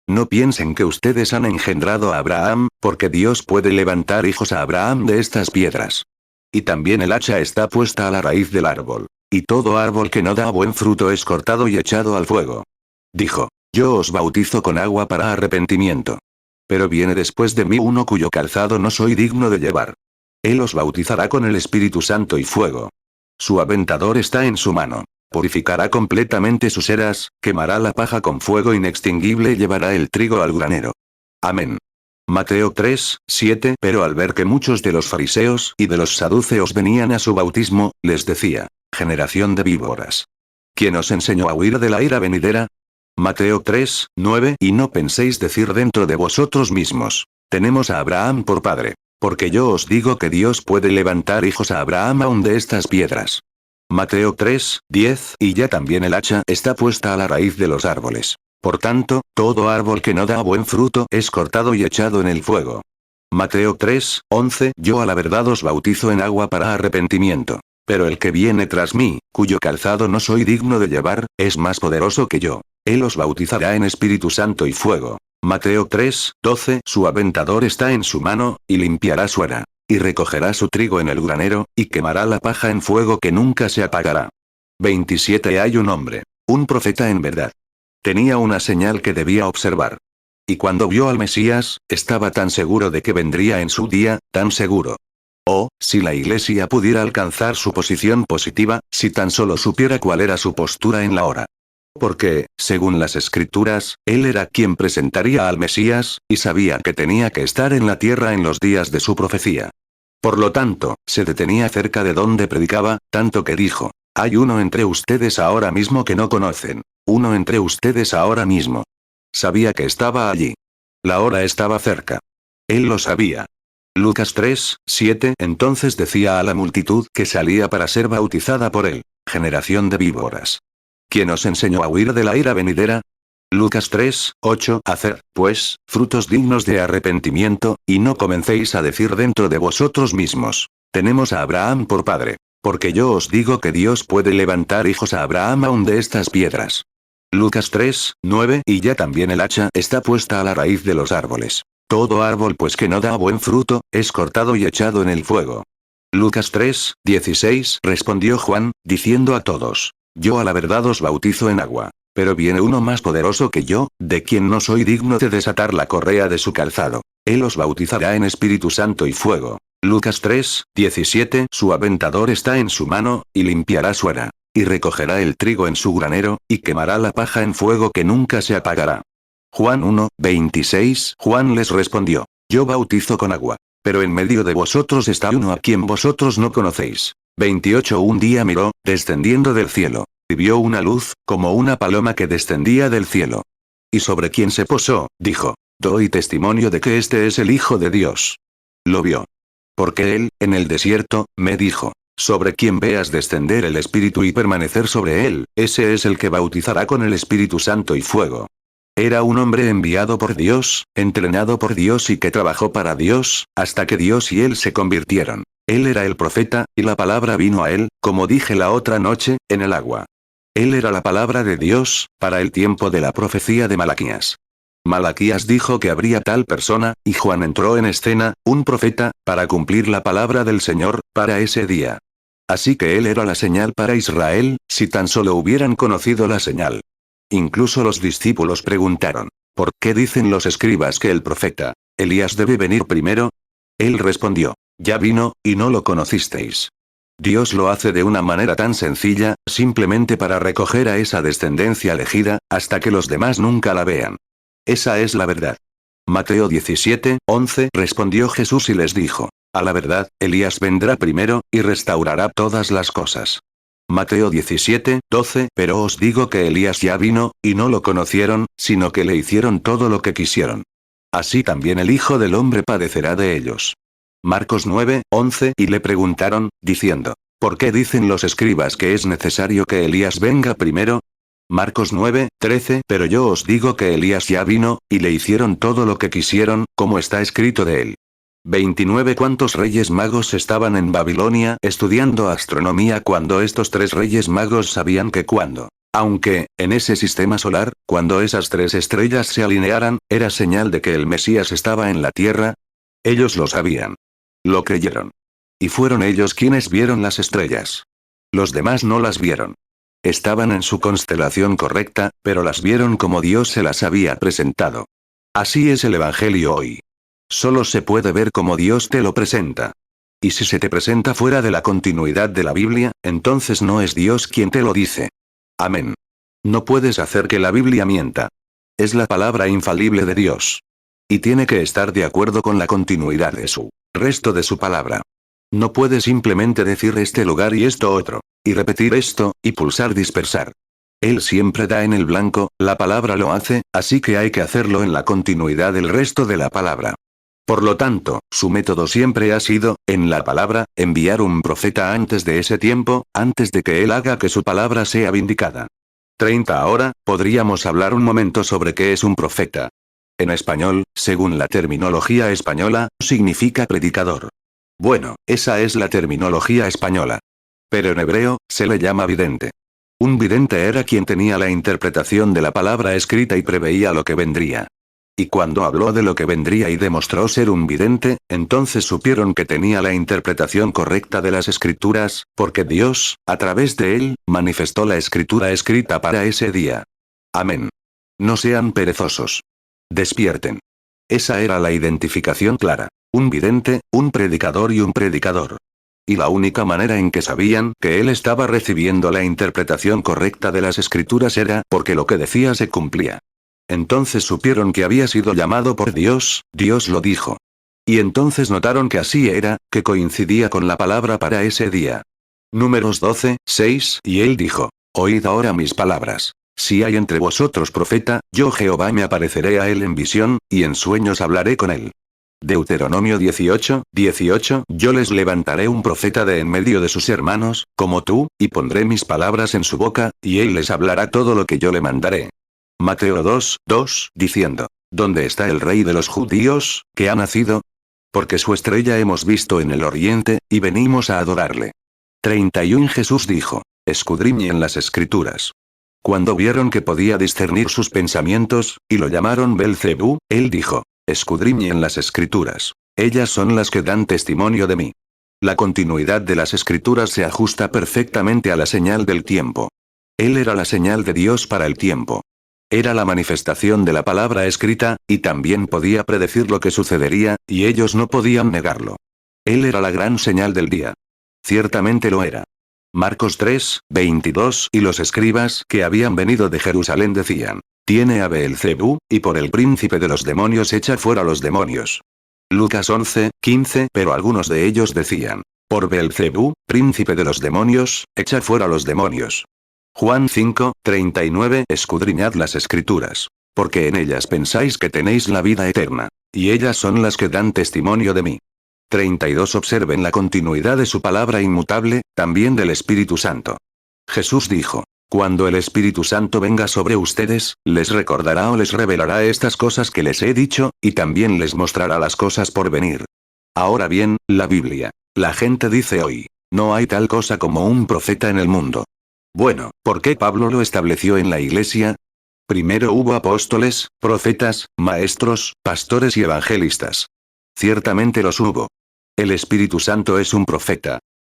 Speaker 1: No piensen que ustedes han engendrado a Abraham, porque Dios puede levantar hijos a Abraham de estas piedras. Y también el hacha está puesta a la raíz del árbol. Y todo árbol que no da buen fruto es cortado y echado al fuego. Dijo, yo os bautizo con agua para arrepentimiento. Pero viene después de mí uno cuyo calzado no soy digno de llevar. Él os bautizará con el Espíritu Santo y fuego. Su aventador está en su mano. Purificará completamente sus eras, quemará la paja con fuego inextinguible y llevará el trigo al granero. Amén. Mateo 3:7 Pero al ver que muchos de los fariseos y de los saduceos venían a su bautismo, les decía, generación de víboras. ¿Quién os enseñó a huir de la ira venidera? Mateo 3:9 Y no penséis decir dentro de vosotros mismos, tenemos a Abraham por padre, porque yo os digo que Dios puede levantar hijos a Abraham aún de estas piedras. Mateo 3:10 Y ya también el hacha está puesta a la raíz de los árboles. Por tanto, todo árbol que no da buen fruto es cortado y echado en el fuego. Mateo 3:11 Yo a la verdad os bautizo en agua para arrepentimiento. Pero el que viene tras mí, cuyo calzado no soy digno de llevar, es más poderoso que yo. Él os bautizará en Espíritu Santo y fuego. Mateo 3:12 Su aventador está en su mano, y limpiará su era. Y recogerá su trigo en el granero, y quemará la paja en fuego que nunca se apagará. 27 Hay un hombre, un profeta en verdad. Tenía una señal que debía observar. Y cuando vio al Mesías, estaba tan seguro de que vendría en su día, tan seguro. Oh, si la Iglesia pudiera alcanzar su posición positiva, si tan solo supiera cuál era su postura en la hora. Porque, según las Escrituras, él era quien presentaría al Mesías, y sabía que tenía que estar en la tierra en los días de su profecía. Por lo tanto, se detenía cerca de donde predicaba, tanto que dijo, hay uno entre ustedes ahora mismo que no conocen, uno entre ustedes ahora mismo. Sabía que estaba allí. La hora estaba cerca. Él lo sabía. Lucas 3:7 Entonces decía a la multitud que salía para ser bautizada por él, generación de víboras. ¿Quién os enseñó a huir de la ira venidera? Lucas 3:8 Haced, pues, frutos dignos de arrepentimiento, y no comencéis a decir dentro de vosotros mismos, tenemos a Abraham por padre, porque yo os digo que Dios puede levantar hijos a Abraham aún de estas piedras. Lucas 3:9 Y ya también el hacha está puesta a la raíz de los árboles. Todo árbol pues que no da buen fruto, es cortado y echado en el fuego. Lucas 3:16 Respondió Juan, diciendo a todos, yo a la verdad os bautizo en agua. Pero viene uno más poderoso que yo, de quien no soy digno de desatar la correa de su calzado. Él os bautizará en Espíritu Santo y fuego. Lucas 3:17 Su aventador está en su mano, y limpiará su era. Y recogerá el trigo en su granero, y quemará la paja en fuego que nunca se apagará. Juan 1:26 Juan les respondió, yo bautizo con agua. Pero en medio de vosotros está uno a quien vosotros no conocéis. 28 Un día miró, descendiendo del cielo. Y vio una luz, como una paloma que descendía del cielo. Y sobre quien se posó, dijo, doy testimonio de que este es el Hijo de Dios. Lo vio. Porque él, en el desierto, me dijo, sobre quien veas descender el Espíritu y permanecer sobre él, ese es el que bautizará con el Espíritu Santo y fuego. Era un hombre enviado por Dios, entrenado por Dios y que trabajó para Dios, hasta que Dios y él se convirtieron. Él era el profeta, y la palabra vino a él, como dije la otra noche, en el agua. Él era la palabra de Dios, para el tiempo de la profecía de Malaquías. Malaquías dijo que habría tal persona, y Juan entró en escena, un profeta, para cumplir la palabra del Señor, para ese día. Así que él era la señal para Israel, si tan solo hubieran conocido la señal. Incluso los discípulos preguntaron, ¿Por qué dicen los escribas que el profeta Elías debe venir primero? Él respondió: ya vino, y no lo conocisteis. Dios lo hace de una manera tan sencilla, simplemente para recoger a esa descendencia elegida, hasta que los demás nunca la vean. Esa es la verdad. Mateo 17:11 respondió Jesús y les dijo: a la verdad, Elías vendrá primero, y restaurará todas las cosas. Mateo 17:12 Pero os digo que Elías ya vino, y no lo conocieron, sino que le hicieron todo lo que quisieron. Así también el Hijo del Hombre padecerá de ellos. Marcos 9:11 Y le preguntaron, diciendo: ¿por qué dicen los escribas que es necesario que Elías venga primero? Marcos 9:13 Pero yo os digo que Elías ya vino, y le hicieron todo lo que quisieron, como está escrito de él. 29 ¿Cuántos reyes magos estaban en Babilonia estudiando astronomía cuando estos 3 reyes magos sabían que aunque, en ese sistema solar, cuando esas 3 estrellas se alinearan, era señal de que el Mesías estaba en la tierra? Ellos lo sabían. Lo creyeron. Y fueron ellos quienes vieron las estrellas. Los demás no las vieron. Estaban en su constelación correcta, pero las vieron como Dios se las había presentado. Así es el Evangelio hoy. Solo se puede ver como Dios te lo presenta. Y si se te presenta fuera de la continuidad de la Biblia, entonces no es Dios quien te lo dice. Amén. No puedes hacer que la Biblia mienta. Es la palabra infalible de Dios. Y tiene que estar de acuerdo con la continuidad de su resto de su palabra. No puedes simplemente decir este lugar y esto otro, y repetir esto, y pulsar dispersar. Él siempre da en el blanco, la palabra lo hace, así que hay que hacerlo en la continuidad del resto de la palabra. Por lo tanto, su método siempre ha sido, en la palabra, enviar un profeta antes de ese tiempo, antes de que él haga que su palabra sea vindicada. 30 Ahora, podríamos hablar un momento sobre qué es un profeta. En español, según la terminología española, significa predicador. Bueno, esa es la terminología española. Pero en hebreo, se le llama vidente. Un vidente era quien tenía la interpretación de la palabra escrita y preveía lo que vendría. Y cuando habló de lo que vendría y demostró ser un vidente, entonces supieron que tenía la interpretación correcta de las escrituras, porque Dios, a través de él, manifestó la escritura escrita para ese día. Amén. No sean perezosos. Despierten. Esa era la identificación clara. Un vidente, un predicador y un predicador. Y la única manera en que sabían que él estaba recibiendo la interpretación correcta de las escrituras era porque lo que decía se cumplía. Entonces supieron que había sido llamado por Dios, Dios lo dijo. Y entonces notaron que así era, que coincidía con la palabra para ese día. Números 12:6 Y él dijo: oíd ahora mis palabras. Si hay entre vosotros profeta, yo Jehová me apareceré a él en visión, y en sueños hablaré con él. Deuteronomio 18:18 Yo les levantaré un profeta de en medio de sus hermanos, como tú, y pondré mis palabras en su boca, y él les hablará todo lo que yo le mandaré. Mateo 2:2 diciendo: ¿dónde está el rey de los judíos, que ha nacido? Porque su estrella hemos visto en el oriente, y venimos a adorarle. 31 Jesús dijo: escudriñen las escrituras. Cuando vieron que podía discernir sus pensamientos, y lo llamaron Belcebú, él dijo: escudriñen las escrituras. Ellas son las que dan testimonio de mí. La continuidad de las escrituras se ajusta perfectamente a la señal del tiempo. Él era la señal de Dios para el tiempo. Era la manifestación de la palabra escrita, y también podía predecir lo que sucedería, y ellos no podían negarlo. Él era la gran señal del día. Ciertamente lo era. Marcos 3:22 Y los escribas que habían venido de Jerusalén decían: tiene a Beelzebú, y por el príncipe de los demonios echa fuera los demonios. Lucas 11:15 Pero algunos de ellos decían: por Beelzebú, príncipe de los demonios, echa fuera los demonios. Juan 5:39 Escudriñad las escrituras. Porque en ellas pensáis que tenéis la vida eterna. Y ellas son las que dan testimonio de mí. 32 Observen la continuidad de su palabra inmutable, también del Espíritu Santo. Jesús dijo: cuando el Espíritu Santo venga sobre ustedes, les recordará o les revelará estas cosas que les he dicho, y también les mostrará las cosas por venir. Ahora bien, la Biblia. La gente dice hoy: no hay tal cosa como un profeta en el mundo. Bueno, ¿por qué Pablo lo estableció en la iglesia? Primero hubo apóstoles, profetas, maestros, pastores y evangelistas. Ciertamente los hubo. El Espíritu Santo es un profeta.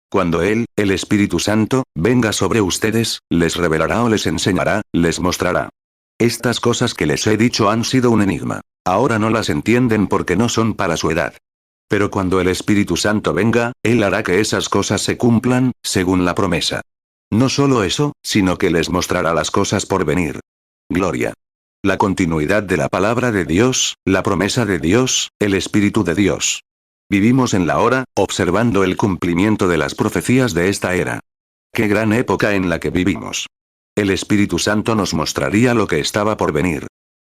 Speaker 1: Cuando él, el Espíritu Santo, venga sobre ustedes, les revelará o les enseñará, les mostrará. Estas cosas que les he dicho han sido un enigma. Ahora no las entienden porque no son para su edad. Pero cuando el Espíritu Santo venga, Él hará que esas cosas se cumplan, según la promesa. No solo eso, sino que les mostrará las cosas por venir. Gloria. La continuidad de la palabra de Dios, la promesa de Dios, el Espíritu de Dios. Vivimos en la hora, observando el cumplimiento de las profecías de esta era. ¡Qué gran época en la que vivimos! El Espíritu Santo nos mostraría lo que estaba por venir.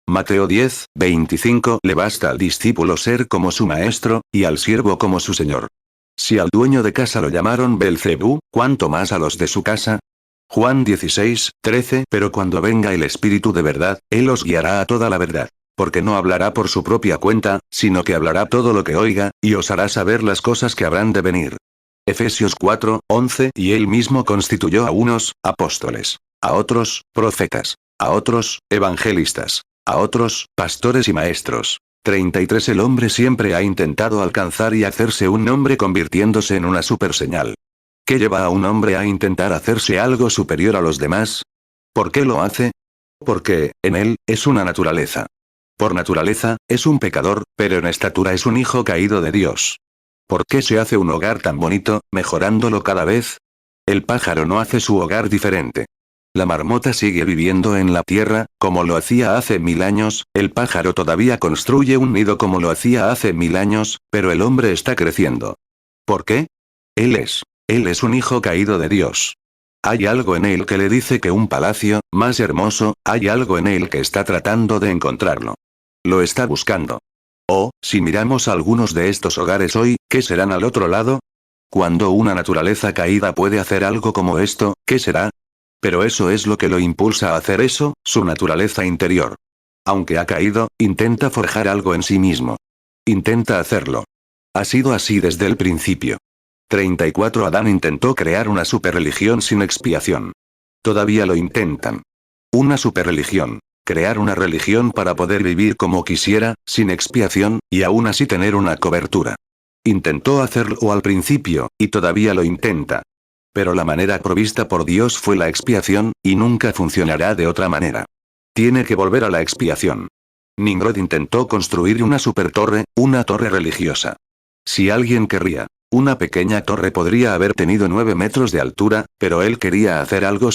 Speaker 1: Mateo 10, 25. Le basta al discípulo ser como su maestro, y al siervo como su señor. Si al dueño de casa lo llamaron Belcebú, ¿cuánto más a los de su casa? Juan 16, 13. Pero cuando venga el Espíritu de verdad, Él os guiará a toda la verdad. Porque no hablará por su propia cuenta, sino que hablará todo lo que oiga, y os hará saber las cosas que habrán de venir. Efesios 4, 11. Y Él mismo constituyó a unos, apóstoles, a otros, profetas, a otros, evangelistas, a otros, pastores y maestros. 33. El hombre siempre ha intentado alcanzar y hacerse un nombre convirtiéndose en una superseñal. ¿Qué lleva a un hombre a intentar hacerse algo superior a los demás? ¿Por qué lo hace? Porque, en él, es una naturaleza. Por naturaleza, es un pecador, pero en estatura es un hijo caído de Dios. ¿Por qué se hace un hogar tan bonito, mejorándolo cada vez? El pájaro no hace su hogar diferente. La marmota sigue viviendo en la tierra, como lo hacía hace 1000 años, el pájaro todavía construye un nido como lo hacía hace 1000 años, pero el hombre está creciendo. ¿Por qué? Él es un hijo caído de Dios. Hay algo en él que le dice que un palacio, más hermoso, hay algo en él que está tratando de encontrarlo. Lo está buscando. Oh, si miramos algunos de estos hogares hoy, ¿qué serán al otro lado? Cuando una naturaleza caída puede hacer algo como esto, ¿qué será? Pero eso es lo que lo impulsa a hacer eso, su naturaleza interior. Aunque ha caído, intenta forjar algo en sí mismo. Intenta hacerlo. Ha sido así desde el principio. 34. Adán intentó crear una superreligión sin expiación. Todavía lo intentan. Una superreligión. Crear una religión para poder vivir como quisiera, sin expiación, y aún así tener una cobertura. Intentó hacerlo al principio, y todavía lo intenta. Pero la manera provista por Dios fue la expiación, y nunca funcionará de otra manera. Tiene que volver a la expiación. Nimrod intentó construir una supertorre, una torre religiosa. Si alguien querría, una pequeña torre podría haber tenido 9 metros de altura, pero él quería hacer algo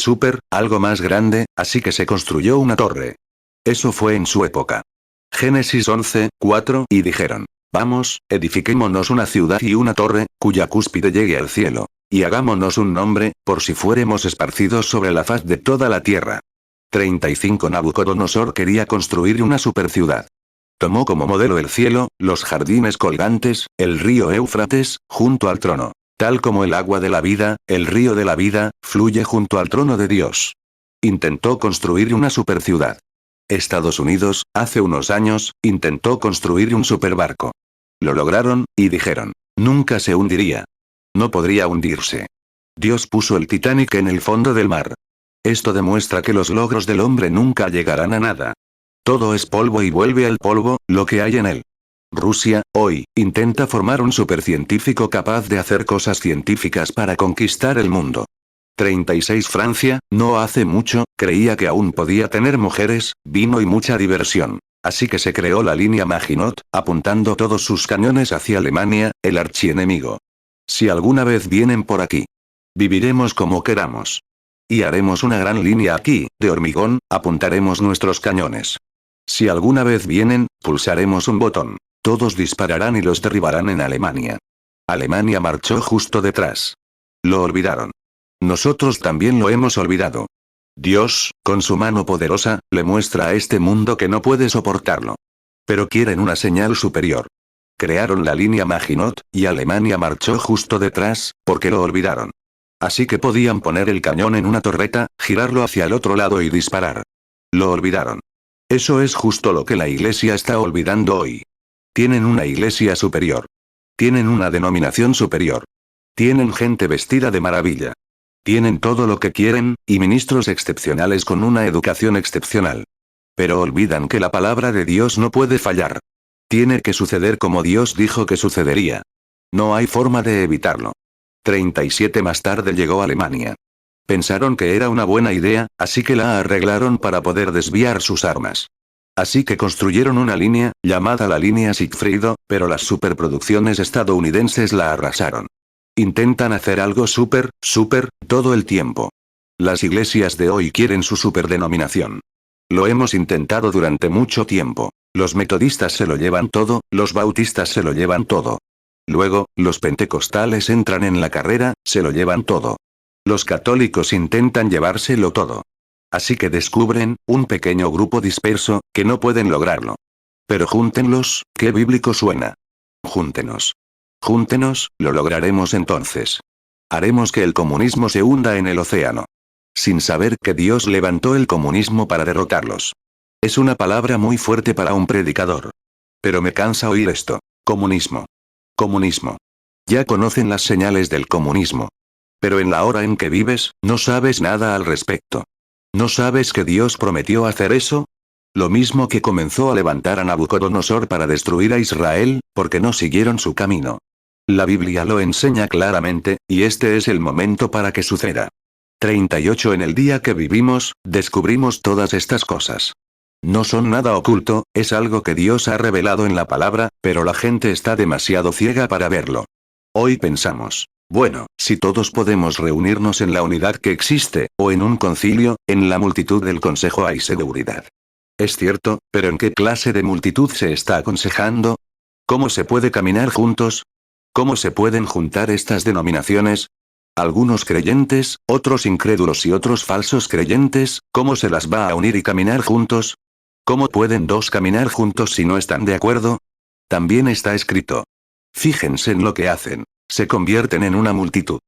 Speaker 1: algo más grande, así que se construyó una torre. Eso fue en su época. Génesis 11, 4. Y dijeron, vamos, edifiquémonos una ciudad y una torre, cuya cúspide llegue al cielo. Y hagámonos un nombre, por si fuéremos esparcidos sobre la faz de toda la tierra. 35. Nabucodonosor quería construir una superciudad. Tomó como modelo el cielo, los jardines colgantes, el río Éufrates, junto al trono. Tal como el agua de la vida, el río de la vida, fluye junto al trono de Dios. Intentó construir una superciudad. Estados Unidos, hace unos años, intentó construir un superbarco. Lo lograron, y dijeron, nunca se hundiría. No podría hundirse. Dios puso el Titanic en el fondo del mar. Esto demuestra que los logros del hombre nunca llegarán a nada. Todo es polvo y vuelve al polvo, lo que hay en él. Rusia, hoy, intenta formar un supercientífico capaz de hacer cosas científicas para conquistar el mundo. 36. Francia, no hace mucho, creía que aún podía tener mujeres, vino y mucha diversión. Así que se creó la línea Maginot, apuntando todos sus cañones hacia Alemania, el archienemigo. Si alguna vez vienen por aquí, viviremos como queramos. Y haremos una gran línea aquí, de hormigón, apuntaremos nuestros cañones. Si alguna vez vienen, pulsaremos un botón. Todos dispararán y los derribarán en Alemania. Alemania marchó justo detrás. Lo olvidaron. Nosotros también lo hemos olvidado. Dios, con su mano poderosa, le muestra a este mundo que no puede soportarlo. Pero quieren una señal superior. Crearon la línea Maginot, y Alemania marchó justo detrás, porque lo olvidaron. Así que podían poner el cañón en una torreta, girarlo hacia el otro lado y disparar. Lo olvidaron. Eso es justo lo que la iglesia está olvidando hoy. Tienen una iglesia superior. Tienen una denominación superior. Tienen gente vestida de maravilla. Tienen todo lo que quieren, y ministros excepcionales con una educación excepcional. Pero olvidan que la palabra de Dios no puede fallar. Tiene que suceder como Dios dijo que sucedería. No hay forma de evitarlo. 37. Más tarde llegó Alemania. Pensaron que era una buena idea, así que la arreglaron para poder desviar sus armas. Así que construyeron una línea, llamada la línea Sigfrido, pero las superproducciones estadounidenses la arrasaron. Intentan hacer algo súper, todo el tiempo. Las iglesias de hoy quieren su superdenominación. Lo hemos intentado durante mucho tiempo. Los metodistas se lo llevan todo, los bautistas se lo llevan todo. Luego, los pentecostales entran en la carrera, se lo llevan todo. Los católicos intentan llevárselo todo. Así que descubren, un pequeño grupo disperso, que no pueden lograrlo. Pero júntenlos, qué bíblico suena. Júntenos. Júntenos, lo lograremos entonces. Haremos que el comunismo se hunda en el océano. Sin saber que Dios levantó el comunismo para derrotarlos. Es una palabra muy fuerte para un predicador. Pero me cansa oír esto. Comunismo. Comunismo. Ya conocen las señales del comunismo. Pero en la hora en que vives, no sabes nada al respecto. ¿No sabes que Dios prometió hacer eso? Lo mismo que comenzó a levantar a Nabucodonosor para destruir a Israel, porque no siguieron su camino. La Biblia lo enseña claramente, y este es el momento para que suceda. 38 En el día que vivimos, descubrimos todas estas cosas. No son nada oculto, es algo que Dios ha revelado en la palabra, pero la gente está demasiado ciega para verlo. Hoy pensamos, bueno, si todos podemos reunirnos en la unidad que existe, o en un concilio, en la multitud del consejo hay seguridad. Es cierto, pero ¿en qué clase de multitud se está aconsejando? ¿Cómo se puede caminar juntos? ¿Cómo se pueden juntar estas denominaciones? Algunos creyentes, otros incrédulos y otros falsos creyentes, ¿cómo se las va a unir y caminar juntos? ¿Cómo pueden dos caminar juntos si no están de acuerdo? También está escrito. Fíjense en lo que hacen. Se convierten en una multitud.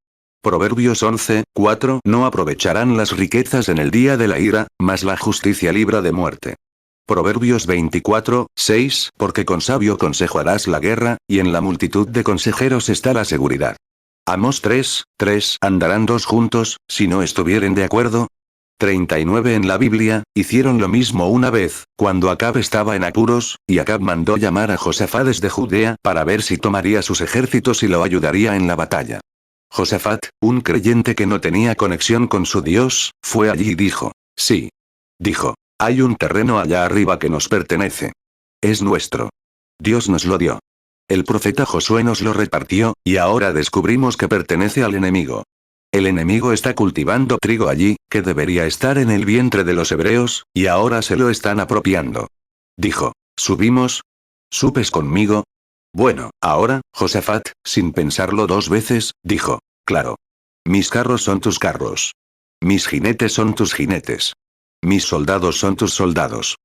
Speaker 1: Proverbios 11:4 No aprovecharán las riquezas en el día de la ira, mas la justicia libra de muerte. Proverbios 24:6 Porque con sabio consejo harás la guerra, y en la multitud de consejeros está la seguridad. Amós 3:3 ¿Andarán dos juntos, si no estuvieren de acuerdo? 39 En la Biblia, hicieron lo mismo una vez, cuando Acab estaba en apuros, y Acab mandó llamar a Josafat desde Judea para ver si tomaría sus ejércitos y lo ayudaría en la batalla. Josafat, un creyente que no tenía conexión con su Dios, fue allí y dijo, sí. Dijo, hay un terreno allá arriba que nos pertenece. Es nuestro. Dios nos lo dio. El profeta Josué nos lo repartió, y ahora descubrimos que pertenece al enemigo. El enemigo está cultivando trigo allí, que debería estar en el vientre de los hebreos, y ahora se lo están apropiando. Dijo, ¿subimos? ¿Subes conmigo? Bueno, ahora, Josafat, sin pensarlo dos veces, dijo, claro. Mis carros son tus carros. Mis jinetes son tus jinetes. Mis soldados son tus soldados.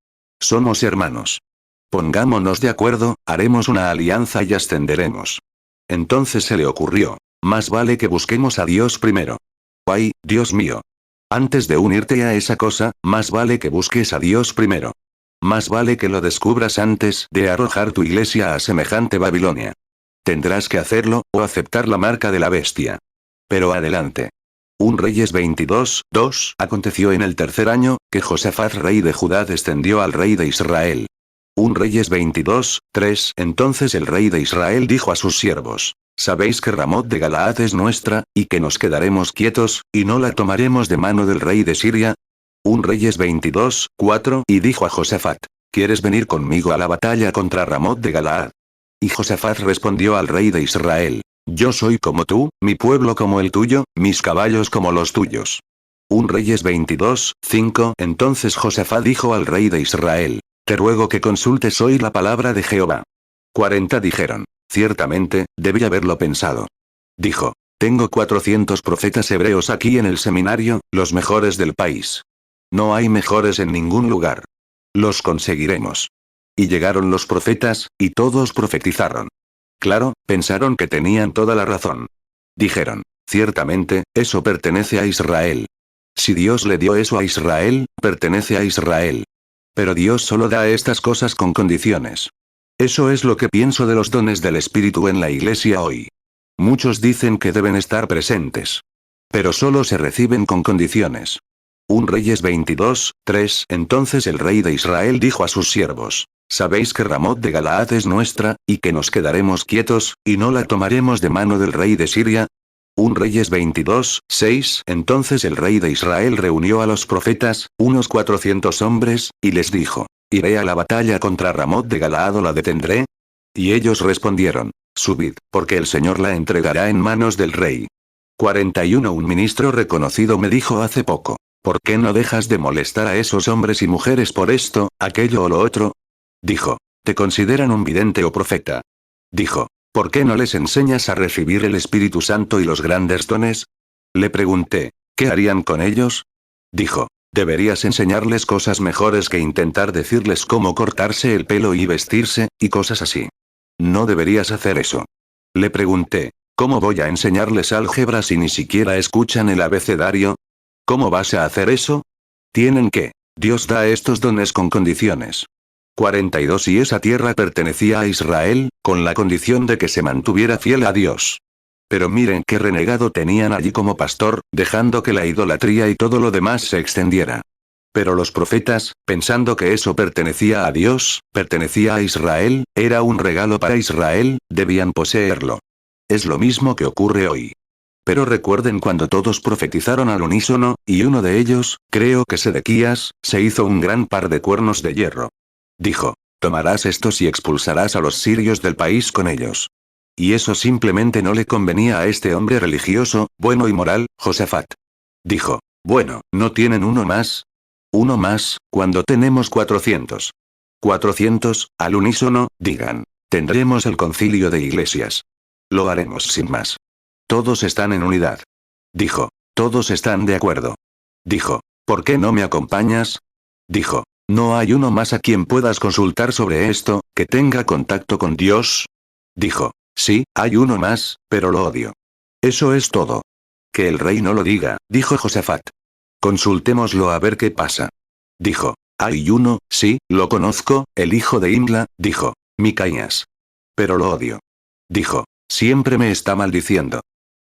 Speaker 1: Somos hermanos. Pongámonos de acuerdo, haremos una alianza y ascenderemos. Entonces se le ocurrió. Más vale que busquemos a Dios primero. Ay, Dios mío. Antes de unirte a esa cosa, más vale que busques a Dios primero. Más vale que lo descubras antes de arrojar tu iglesia a semejante Babilonia. Tendrás que hacerlo, o aceptar la marca de la bestia. Pero adelante. 1 Reyes 22:2 Aconteció en el tercer año, que Josafat rey de Judá descendió al rey de Israel. 1 Reyes 22:3 Entonces el rey de Israel dijo a sus siervos. Sabéis que Ramot de Galaad es nuestra, y que nos quedaremos quietos, y no la tomaremos de mano del rey de Siria. 1 Reyes 22:4 Y dijo a Josafat, ¿quieres venir conmigo a la batalla contra Ramot de Galaad? Y Josafat respondió al rey de Israel, yo soy como tú, mi pueblo como el tuyo, mis caballos como los tuyos. 1 Reyes 22:5 Entonces Josafat dijo al rey de Israel, te ruego que consultes hoy la palabra de Jehová. 40 dijeron. Ciertamente, debí haberlo pensado. Dijo, tengo 400 profetas hebreos aquí en el seminario, los mejores del país. No hay mejores en ningún lugar. Los conseguiremos. Y llegaron los profetas, y todos profetizaron. Claro, pensaron que tenían toda la razón. Dijeron, ciertamente, eso pertenece a Israel. Si Dios le dio eso a Israel, pertenece a Israel. Pero Dios solo da estas cosas con condiciones. Eso es lo que pienso de los dones del Espíritu en la iglesia hoy. Muchos dicen que deben estar presentes. Pero solo se reciben con condiciones. 1 Reyes 22:3 Entonces el rey de Israel dijo a sus siervos, sabéis que Ramot de Galaad es nuestra, y que nos quedaremos quietos, y no la tomaremos de mano del rey de Siria. 1 Reyes 22, 6. Entonces el rey de Israel reunió a los profetas, unos 400 hombres, y les dijo: ¿Iré a la batalla contra Ramot de Galaad o la detendré? Y ellos respondieron: Subid, porque el Señor la entregará en manos del rey. 41 Un ministro reconocido me dijo hace poco: ¿por qué no dejas de molestar a esos hombres y mujeres por esto, aquello o lo otro? Dijo: ¿te consideran un vidente o profeta? Dijo: ¿por qué no les enseñas a recibir el Espíritu Santo y los grandes dones? Le pregunté: ¿qué harían con ellos? Dijo: deberías enseñarles cosas mejores que intentar decirles cómo cortarse el pelo y vestirse, y cosas así. No deberías hacer eso. Le pregunté: ¿cómo voy a enseñarles álgebra si ni siquiera escuchan el abecedario? ¿Cómo vas a hacer eso? Tienen que. Dios da estos dones con condiciones. 42 Y esa tierra pertenecía a Israel, con la condición de que se mantuviera fiel a Dios. Pero miren qué renegado tenían allí como pastor, dejando que la idolatría y todo lo demás se extendiera. Pero los profetas, pensando que eso pertenecía a Dios, pertenecía a Israel, era un regalo para Israel, debían poseerlo. Es lo mismo que ocurre hoy. Pero recuerden cuando todos profetizaron al unísono, y uno de ellos, creo que Sedequías, se hizo un gran par de cuernos de hierro. Dijo: tomarás estos y expulsarás a los sirios del país con ellos. Y eso simplemente no le convenía a este hombre religioso, bueno y moral, Josafat. Dijo: bueno, ¿no tienen uno más? Uno más, cuando tenemos 400. 400, al unísono, digan: tendremos el concilio de iglesias. Lo haremos sin más. Todos están en unidad. Dijo: todos están de acuerdo. Dijo: ¿por qué no me acompañas? Dijo: ¿no hay uno más a quien puedas consultar sobre esto, que tenga contacto con Dios? Dijo: sí, hay uno más, pero lo odio. Eso es todo. Que el rey no lo diga, dijo Josafat. Consultémoslo a ver qué pasa. Dijo: hay uno, sí, lo conozco, el hijo de Imla, dijo Micaías. Pero lo odio. Dijo: siempre me está maldiciendo.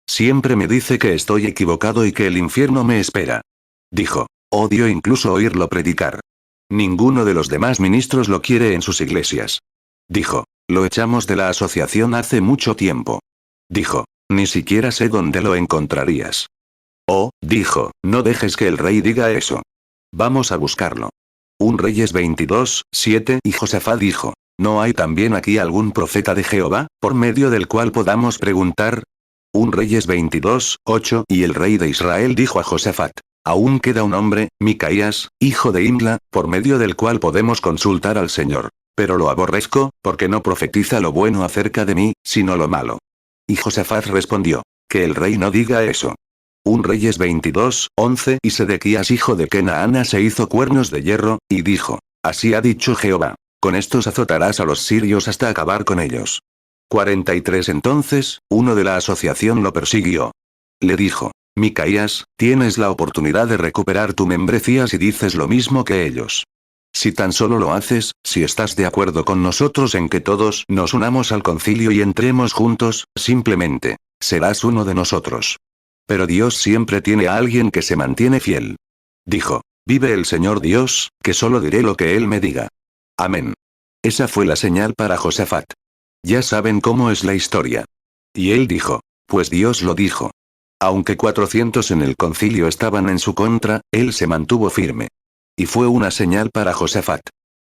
Speaker 1: Siempre me dice que estoy equivocado y que el infierno me espera. Dijo: odio incluso oírlo predicar. Ninguno de los demás ministros lo quiere en sus iglesias. Dijo: lo echamos de la asociación hace mucho tiempo. Dijo: ni siquiera sé dónde lo encontrarías. Oh, dijo, no dejes que el rey diga eso. Vamos a buscarlo. 1 Reyes 22, 7. Y Josafat dijo: ¿no hay también aquí algún profeta de Jehová, por medio del cual podamos preguntar? 1 Reyes 22, 8. Y el rey de Israel dijo a Josafat: aún queda un hombre, Micaías, hijo de Imla, por medio del cual podemos consultar al Señor. Pero lo aborrezco, porque no profetiza lo bueno acerca de mí, sino lo malo. Y Josafat respondió: que el rey no diga eso. 1 Reyes 22, 11. Y Sedequías hijo de Kenaana se hizo cuernos de hierro, y dijo: así ha dicho Jehová: con estos azotarás a los sirios hasta acabar con ellos. 43 Entonces, uno de la asociación lo persiguió. Le dijo: Micaías, tienes la oportunidad de recuperar tu membresía si dices lo mismo que ellos. Si tan solo lo haces, si estás de acuerdo con nosotros en que todos nos unamos al concilio y entremos juntos, simplemente, serás uno de nosotros. Pero Dios siempre tiene a alguien que se mantiene fiel. Dijo: vive el Señor Dios, que solo diré lo que Él me diga. Amén. Esa fue la señal para Josafat. Ya saben cómo es la historia. Y él dijo: pues Dios lo dijo. Aunque 400 en el concilio estaban en su contra, él se mantuvo firme. Y fue una señal para Josafat.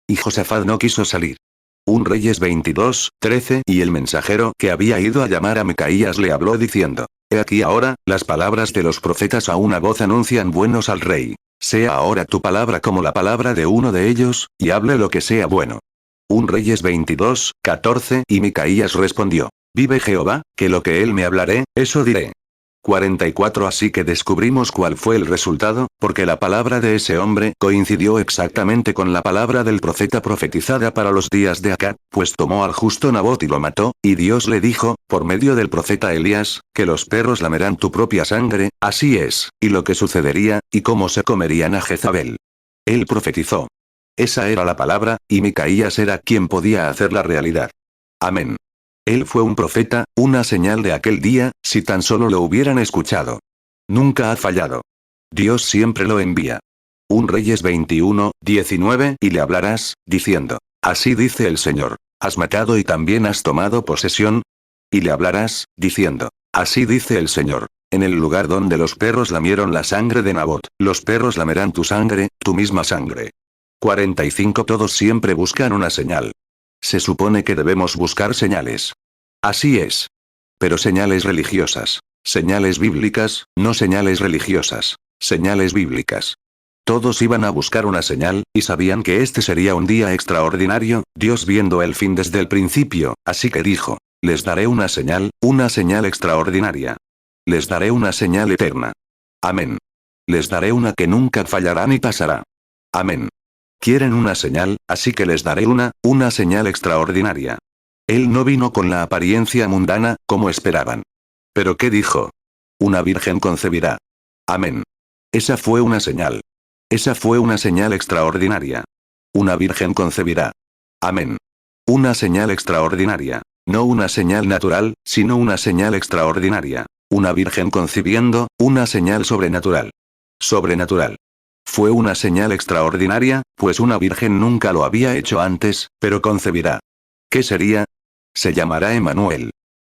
Speaker 1: Y Josafat no quiso salir. 1 Reyes 22, 13. Y el mensajero que había ido a llamar a Micaías le habló diciendo: he aquí ahora, las palabras de los profetas a una voz anuncian buenos al rey. Sea ahora tu palabra como la palabra de uno de ellos, y hable lo que sea bueno. 1 Reyes 22, 14. Y Micaías respondió: vive Jehová, que lo que él me hablaré, eso diré. 44 Así que descubrimos cuál fue el resultado, porque la palabra de ese hombre coincidió exactamente con la palabra del profeta profetizada para los días de Acab, pues tomó al justo Nabot y lo mató, y Dios le dijo, por medio del profeta Elías, que los perros lamerán tu propia sangre, así es, y lo que sucedería, y cómo se comerían a Jezabel. Él profetizó. Esa era la palabra, y Micaías era quien podía hacer la realidad. Amén. Él fue un profeta, una señal de aquel día, si tan solo lo hubieran escuchado. Nunca ha fallado. Dios siempre lo envía. 1 Reyes 21, 19. Y le hablarás, diciendo: así dice el Señor: ¿has matado y también has tomado posesión? Y le hablarás, diciendo: Así dice el Señor. En el lugar donde los perros lamieron la sangre de Nabot, los perros lamerán tu sangre, tu misma sangre. 45 Todos siempre buscan una señal. Se supone que debemos buscar señales. Así es. Pero señales religiosas. Señales bíblicas, no señales religiosas. Señales bíblicas. Todos iban a buscar una señal, y sabían que este sería un día extraordinario, Dios viendo el fin desde el principio, así que dijo, les daré una señal extraordinaria. Les daré una señal eterna. Amén. Les daré una que nunca fallará ni pasará. Amén. Quieren una señal, así que les daré una señal extraordinaria. Él no vino con la apariencia mundana, como esperaban. ¿Pero qué dijo? Una virgen concebirá. Amén. Esa fue una señal. Esa fue una señal extraordinaria. Una virgen concebirá. Amén. Una señal extraordinaria. No una señal natural, sino una señal extraordinaria. Una virgen concibiendo, una señal sobrenatural. Sobrenatural. Fue una señal extraordinaria, pues una virgen nunca lo había hecho antes, pero concebirá. ¿Qué sería? Se llamará Emmanuel.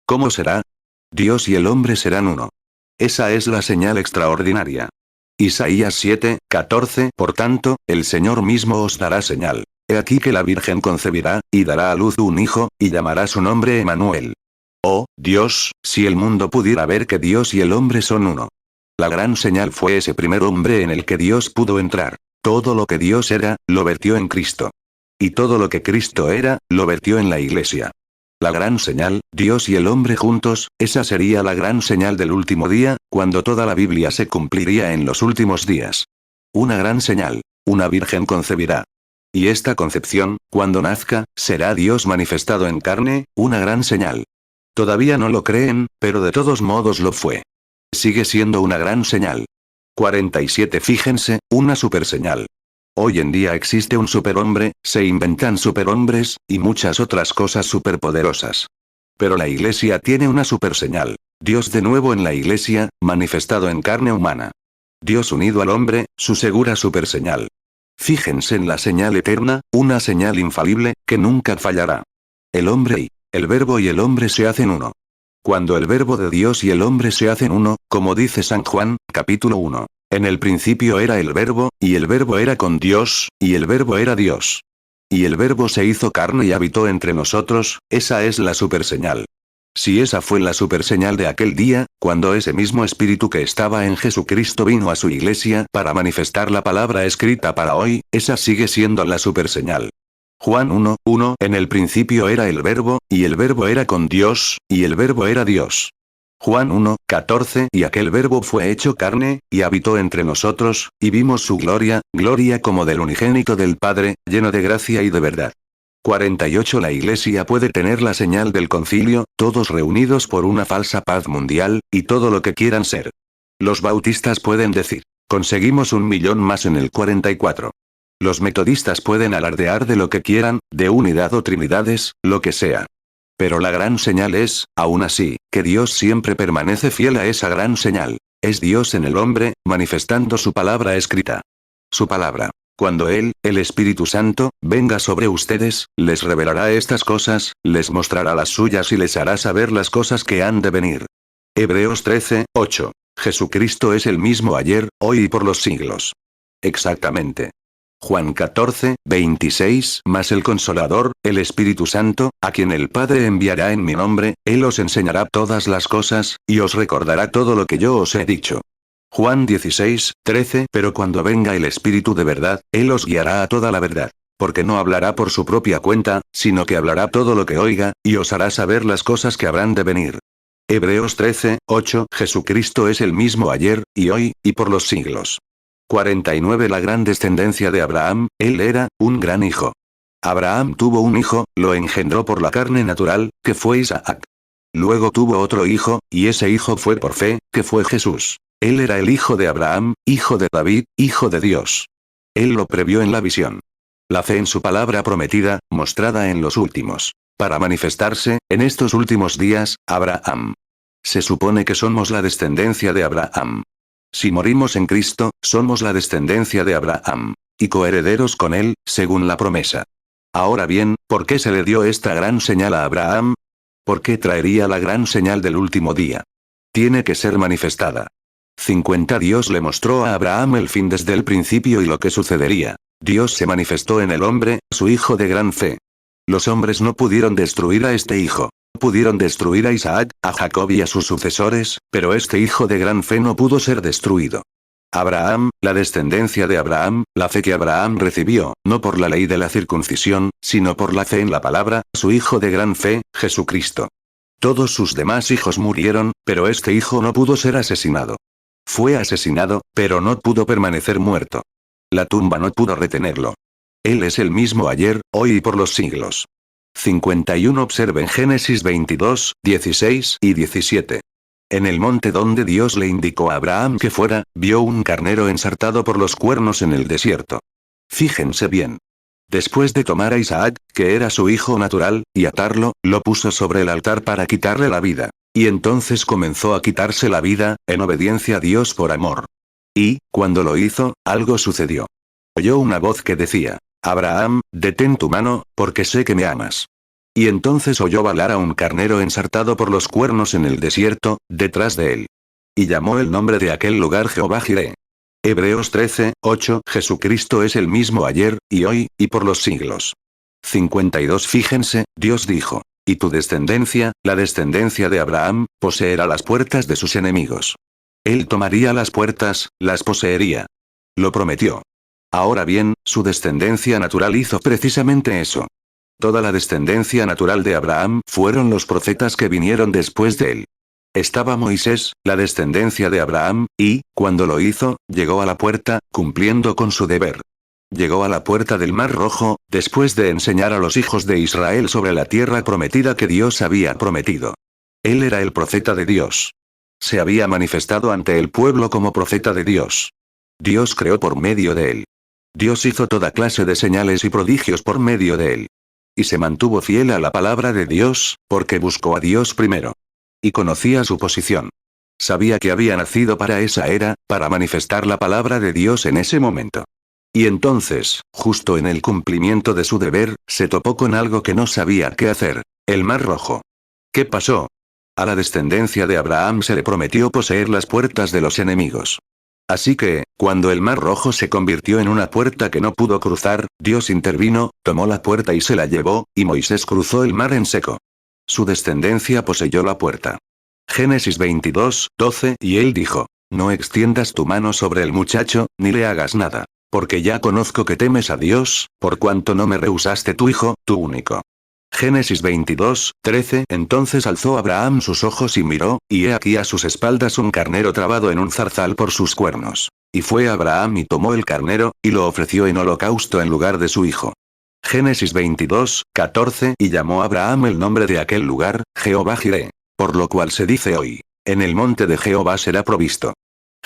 Speaker 1: ¿Cómo será? Dios y el hombre serán uno. Esa es la señal extraordinaria. Isaías 7:14 Por tanto, el Señor mismo os dará señal. He aquí que la Virgen concebirá, y dará a luz un hijo, y llamará su nombre Emmanuel. Oh, Dios, si el mundo pudiera ver que Dios y el hombre son uno. La gran señal fue ese primer hombre en el que Dios pudo entrar. Todo lo que Dios era, lo vertió en Cristo. Y todo lo que Cristo era, lo vertió en la Iglesia. La gran señal, Dios y el hombre juntos, esa sería la gran señal del último día, cuando toda la Biblia se cumpliría en los últimos días. Una gran señal. Una virgen concebirá. Y esta concepción, cuando nazca, será Dios manifestado en carne, una gran señal. Todavía no lo creen, pero de todos modos lo fue. Sigue siendo una gran señal. 47 Fíjense, una superseñal. Hoy en día existe un superhombre, se inventan superhombres, y muchas otras cosas superpoderosas. Pero la Iglesia tiene una superseñal. Dios de nuevo en la Iglesia, manifestado en carne humana. Dios unido al hombre, su segura superseñal. Fíjense en la señal eterna, una señal infalible, que nunca fallará. El hombre y el verbo y el hombre se hacen uno. Cuando el verbo de Dios y el hombre se hacen uno, como dice San Juan, capítulo 1. En el principio era el verbo, y el verbo era con Dios, y el verbo era Dios. Y el verbo se hizo carne y habitó entre nosotros, esa es la superseñal. Si esa fue la superseñal de aquel día, cuando ese mismo espíritu que estaba en Jesucristo vino a su iglesia para manifestar la palabra escrita para hoy, esa sigue siendo la superseñal. Juan 1:1 En el principio era el verbo, y el verbo era con Dios, y el verbo era Dios. Juan 1:14 Y aquel verbo fue hecho carne, y habitó entre nosotros, y vimos su gloria, gloria como del unigénito del Padre, lleno de gracia y de verdad. 48 La Iglesia puede tener la señal del concilio, todos reunidos por una falsa paz mundial, y todo lo que quieran ser. Los bautistas pueden decir, conseguimos 1.000.000 más en el 44. Los metodistas pueden alardear de lo que quieran, de unidad o trinidades, lo que sea. Pero la gran señal es, aún así, que Dios siempre permanece fiel a esa gran señal. Es Dios en el hombre, manifestando su palabra escrita. Su palabra. Cuando Él, el Espíritu Santo, venga sobre ustedes, les revelará estas cosas, les mostrará las suyas y les hará saber las cosas que han de venir. Hebreos 13:8. Jesucristo es el mismo ayer, hoy y por los siglos. Exactamente. Juan 14:26 Mas el Consolador, el Espíritu Santo, a quien el Padre enviará en mi nombre, Él os enseñará todas las cosas, y os recordará todo lo que yo os he dicho. Juan 16:13 Pero cuando venga el Espíritu de verdad, Él os guiará a toda la verdad. Porque no hablará por su propia cuenta, sino que hablará todo lo que oiga, y os hará saber las cosas que habrán de venir. Hebreos 13:8 Jesucristo es el mismo ayer, y hoy, y por los siglos. 49 La gran descendencia de Abraham, él era, un gran hijo. Abraham tuvo un hijo, lo engendró por la carne natural, que fue Isaac. Luego tuvo otro hijo, y ese hijo fue por fe, que fue Jesús. Él era el hijo de Abraham, hijo de David, hijo de Dios. Él lo previó en la visión. La fe en su palabra prometida, mostrada en los últimos. Para manifestarse, en estos últimos días, Abraham. Se supone que somos la descendencia de Abraham. Si morimos en Cristo, somos la descendencia de Abraham. Y coherederos con él, según la promesa. Ahora bien, ¿por qué se le dio esta gran señal a Abraham? ¿Por qué traería la gran señal del último día? Tiene que ser manifestada. 50 Dios le mostró a Abraham el fin desde el principio y lo que sucedería. Dios se manifestó en el hombre, su hijo de gran fe. Los hombres no pudieron destruir a este hijo. Pudieron destruir a Isaac, a Jacob y a sus sucesores, pero este hijo de gran fe no pudo ser destruido. Abraham, la descendencia de Abraham, la fe que Abraham recibió, no por la ley de la circuncisión, sino por la fe en la palabra, su hijo de gran fe, Jesucristo. Todos sus demás hijos murieron, pero este hijo no pudo ser asesinado. Fue asesinado, pero no pudo permanecer muerto. La tumba no pudo retenerlo. Él es el mismo ayer, hoy y por los siglos. 51 Observen Génesis 22, 16 y 17. En el monte donde Dios le indicó a Abraham que fuera, vio un carnero ensartado por los cuernos en el desierto. Fíjense bien. Después de tomar a Isaac, que era su hijo natural, y atarlo, lo puso sobre el altar para quitarle la vida. Y entonces comenzó a quitarse la vida, en obediencia a Dios por amor. Y, cuando lo hizo, algo sucedió. Oyó una voz que decía: Abraham, detén tu mano, porque sé que me amas. Y entonces oyó balar a un carnero ensartado por los cuernos en el desierto, detrás de él. Y llamó el nombre de aquel lugar Jehová Jireh. Hebreos 13, 8 Jesucristo es el mismo ayer, y hoy, y por los siglos. 52 Fíjense, Dios dijo: y tu descendencia, la descendencia de Abraham, poseerá las puertas de sus enemigos. Él tomaría las puertas, las poseería. Lo prometió. Ahora bien, su descendencia natural hizo precisamente eso. Toda la descendencia natural de Abraham fueron los profetas que vinieron después de él. Estaba Moisés, la descendencia de Abraham, y, cuando lo hizo, llegó a la puerta, cumpliendo con su deber. Llegó a la puerta del Mar Rojo, después de enseñar a los hijos de Israel sobre la tierra prometida que Dios había prometido. Él era el profeta de Dios. Se había manifestado ante el pueblo como profeta de Dios. Dios creó por medio de él. Dios hizo toda clase de señales y prodigios por medio de él. Y se mantuvo fiel a la palabra de Dios, porque buscó a Dios primero. Y conocía su posición. Sabía que había nacido para esa era, para manifestar la palabra de Dios en ese momento. Y entonces, justo en el cumplimiento de su deber, se topó con algo que no sabía qué hacer: el Mar Rojo. ¿Qué pasó? A la descendencia de Abraham se le prometió poseer las puertas de los enemigos. Así que, cuando el Mar Rojo se convirtió en una puerta que no pudo cruzar, Dios intervino, tomó la puerta y se la llevó, y Moisés cruzó el mar en seco. Su descendencia poseyó la puerta. Génesis 22, 12 Y él dijo: no extiendas tu mano sobre el muchacho, ni le hagas nada, porque ya conozco que temes a Dios, por cuanto no me rehusaste tu hijo, tu único. Génesis 22, 13 Entonces alzó Abraham sus ojos y miró, y he aquí a sus espaldas un carnero trabado en un zarzal por sus cuernos. Y fue Abraham y tomó el carnero, y lo ofreció en holocausto en lugar de su hijo. Génesis 22, 14 Y llamó Abraham el nombre de aquel lugar, Jehová Jireh. Por lo cual se dice hoy: en el monte de Jehová será provisto.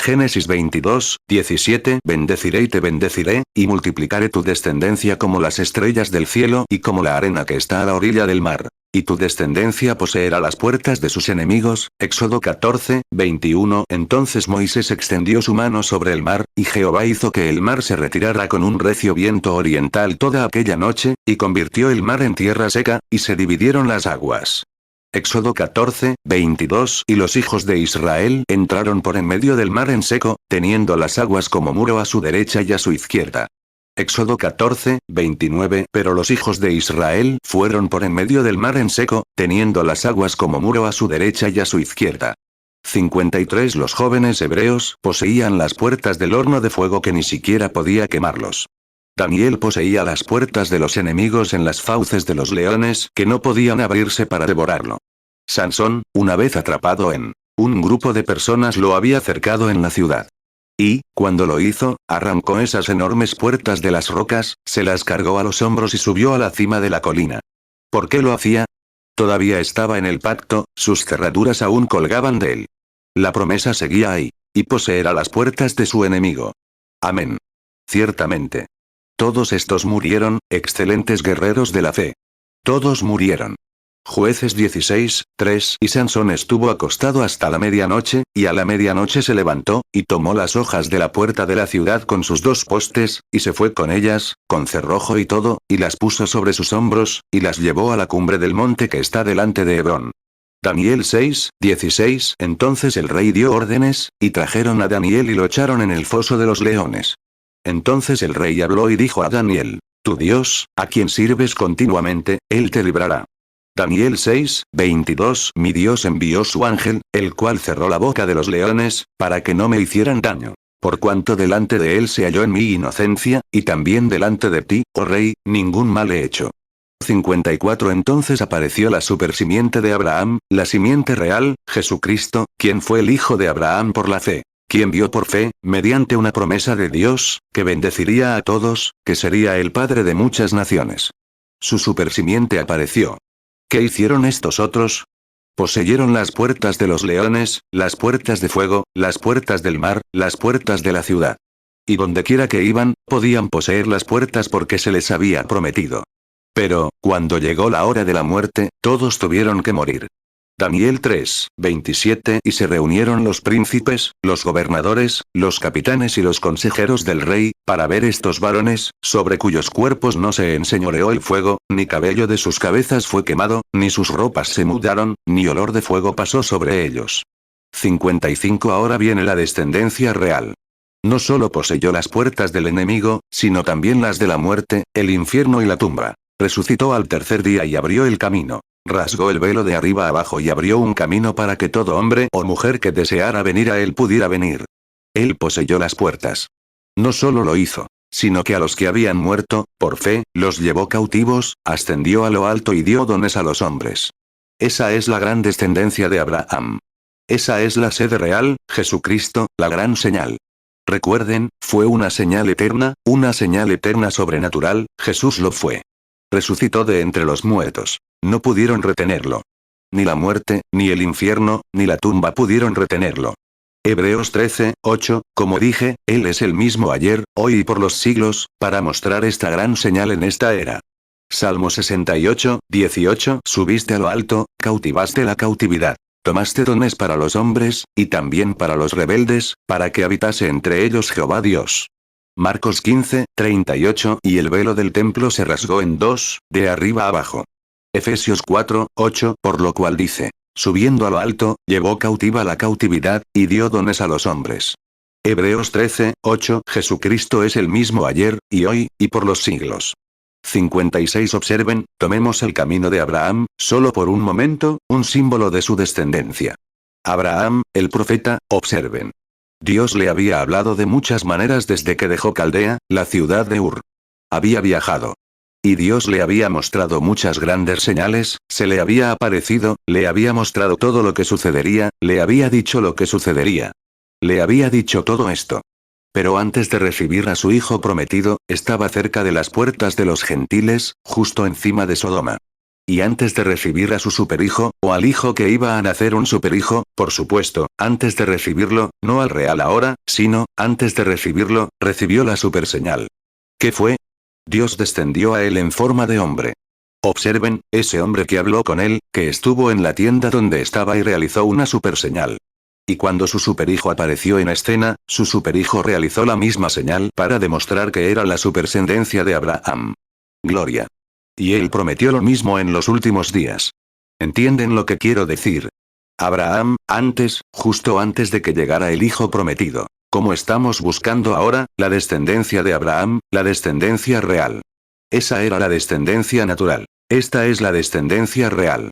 Speaker 1: Génesis 22, 17 Bendeciré y te bendeciré, y multiplicaré tu descendencia como las estrellas del cielo y como la arena que está a la orilla del mar. Y tu descendencia poseerá las puertas de sus enemigos. Éxodo 14, 21 Entonces Moisés extendió su mano sobre el mar, y Jehová hizo que el mar se retirara con un recio viento oriental toda aquella noche, y convirtió el mar en tierra seca, y se dividieron las aguas. Éxodo 14, 22 Y los hijos de Israel entraron por en medio del mar en seco, teniendo las aguas como muro a su derecha y a su izquierda. Éxodo 14, 29 Pero los hijos de Israel fueron por en medio del mar en seco, teniendo las aguas como muro a su derecha y a su izquierda. 53 Los jóvenes hebreos poseían las puertas del horno de fuego que ni siquiera podía quemarlos. Daniel poseía las puertas de los enemigos en las fauces de los leones que no podían abrirse para devorarlo. Sansón, una vez atrapado en un grupo de personas, lo había cercado en la ciudad. Y, cuando lo hizo, arrancó esas enormes puertas de las rocas, se las cargó a los hombros y subió a la cima de la colina. ¿Por qué lo hacía? Todavía estaba en el pacto, sus cerraduras aún colgaban de él. La promesa seguía ahí, y poseerá las puertas de su enemigo. Amén. Ciertamente. Todos estos murieron, excelentes guerreros de la fe. Todos murieron. Jueces 16, 3 Y Sansón estuvo acostado hasta la medianoche, y a la medianoche se levantó, y tomó las hojas de la puerta de la ciudad con sus 2 postes, y se fue con ellas, con cerrojo y todo, y las puso sobre sus hombros, y las llevó a la cumbre del monte que está delante de Hebrón. Daniel 6:16. Entonces el rey dio órdenes, y trajeron a Daniel y lo echaron en el foso de los leones. Entonces el rey habló y dijo a Daniel: Tu Dios, a quien sirves continuamente, él te librará. Daniel 6:22. Mi Dios envió su ángel, el cual cerró la boca de los leones, para que no me hicieran daño. Por cuanto delante de él se halló en mi inocencia, y también delante de ti, oh rey, ningún mal he hecho. 54. Entonces apareció la supersimiente de Abraham, la simiente real, Jesucristo, quien fue el hijo de Abraham por la fe. Quien vio por fe, mediante una promesa de Dios, que bendeciría a todos, que sería el padre de muchas naciones. Su supersimiente apareció. ¿Qué hicieron estos otros? Poseyeron las puertas de los leones, las puertas de fuego, las puertas del mar, las puertas de la ciudad. Y dondequiera que iban, podían poseer las puertas porque se les había prometido. Pero, cuando llegó la hora de la muerte, todos tuvieron que morir. Daniel 3:27. Y se reunieron los príncipes, los gobernadores, los capitanes y los consejeros del rey, para ver estos varones, sobre cuyos cuerpos no se enseñoreó el fuego, ni cabello de sus cabezas fue quemado, ni sus ropas se mudaron, ni olor de fuego pasó sobre ellos. 55. Ahora viene la descendencia real. No solo poseyó las puertas del enemigo, sino también las de la muerte, el infierno y la tumba. Resucitó al tercer día y abrió el camino. Rasgó el velo de arriba abajo y abrió un camino para que todo hombre o mujer que deseara venir a él pudiera venir. Él poseyó las puertas. No solo lo hizo, sino que a los que habían muerto, por fe, los llevó cautivos, ascendió a lo alto y dio dones a los hombres. Esa es la gran descendencia de Abraham. Esa es la sede real, Jesucristo, la gran señal. Recuerden, fue una señal eterna sobrenatural, Jesús lo fue. Resucitó de entre los muertos. No pudieron retenerlo. Ni la muerte, ni el infierno, ni la tumba pudieron retenerlo. Hebreos 13:8, como dije, Él es el mismo ayer, hoy y por los siglos, para mostrar esta gran señal en esta era. Salmo 68:18, subiste a lo alto, cautivaste la cautividad. Tomaste dones para los hombres, y también para los rebeldes, para que habitase entre ellos Jehová Dios. Marcos 15:38, y el velo del templo se rasgó en dos, de arriba a abajo. Efesios 4:8, por lo cual dice, subiendo a lo alto, llevó cautiva la cautividad, y dio dones a los hombres. Hebreos 13:8, Jesucristo es el mismo ayer, y hoy, y por los siglos. 56. Observen, tomemos el camino de Abraham, solo por un momento, un símbolo de su descendencia. Abraham, el profeta, observen. Dios le había hablado de muchas maneras desde que dejó Caldea, la ciudad de Ur. Había viajado. Y Dios le había mostrado muchas grandes señales, se le había aparecido, le había mostrado todo lo que sucedería, le había dicho lo que sucedería. Le había dicho todo esto. Pero antes de recibir a su hijo prometido, estaba cerca de las puertas de los gentiles, justo encima de Sodoma. Y antes de recibir a su superhijo, o al hijo que iba a nacer un superhijo, por supuesto, antes de recibirlo, no al real ahora, sino, antes de recibirlo, recibió la superseñal. ¿Qué fue? Dios descendió a él en forma de hombre. Observen, ese hombre que habló con él, que estuvo en la tienda donde estaba y realizó una superseñal. Y cuando su superhijo apareció en escena, su superhijo realizó la misma señal para demostrar que era la supersendencia de Abraham. Gloria. Y él prometió lo mismo en los últimos días. ¿Entienden lo que quiero decir? Abraham, justo antes de que llegara el hijo prometido. Como estamos buscando ahora, la descendencia de Abraham, la descendencia real. Esa era la descendencia natural. Esta es la descendencia real.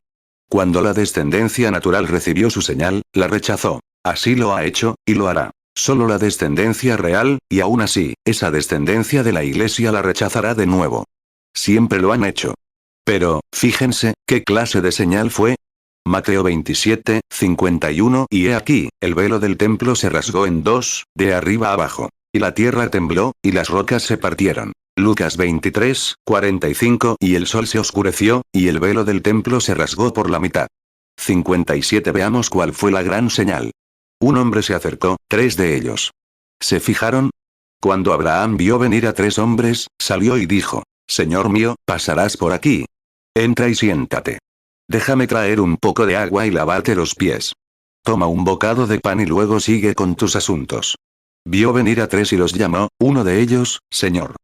Speaker 1: Cuando la descendencia natural recibió su señal, la rechazó. Así lo ha hecho, y lo hará. Solo la descendencia real, y aún así, esa descendencia de la Iglesia la rechazará de nuevo. Siempre lo han hecho. Pero, fíjense, ¿qué clase de señal fue? Mateo 27:51, y he aquí, el velo del templo se rasgó en dos, de arriba a abajo. Y la tierra tembló, y las rocas se partieron. Lucas 23:45, y el sol se oscureció, y el velo del templo se rasgó por la mitad. 57. Veamos cuál fue la gran señal. Un hombre se acercó, 3 de ellos. ¿Se fijaron? Cuando Abraham vio venir a 3 hombres, salió y dijo, Señor mío, pasarás por aquí. Entra y siéntate. Déjame traer un poco de agua y lavarte los pies. Toma un bocado de pan y luego sigue con tus asuntos. Vio venir a 3 y los llamó, uno de ellos, Señor.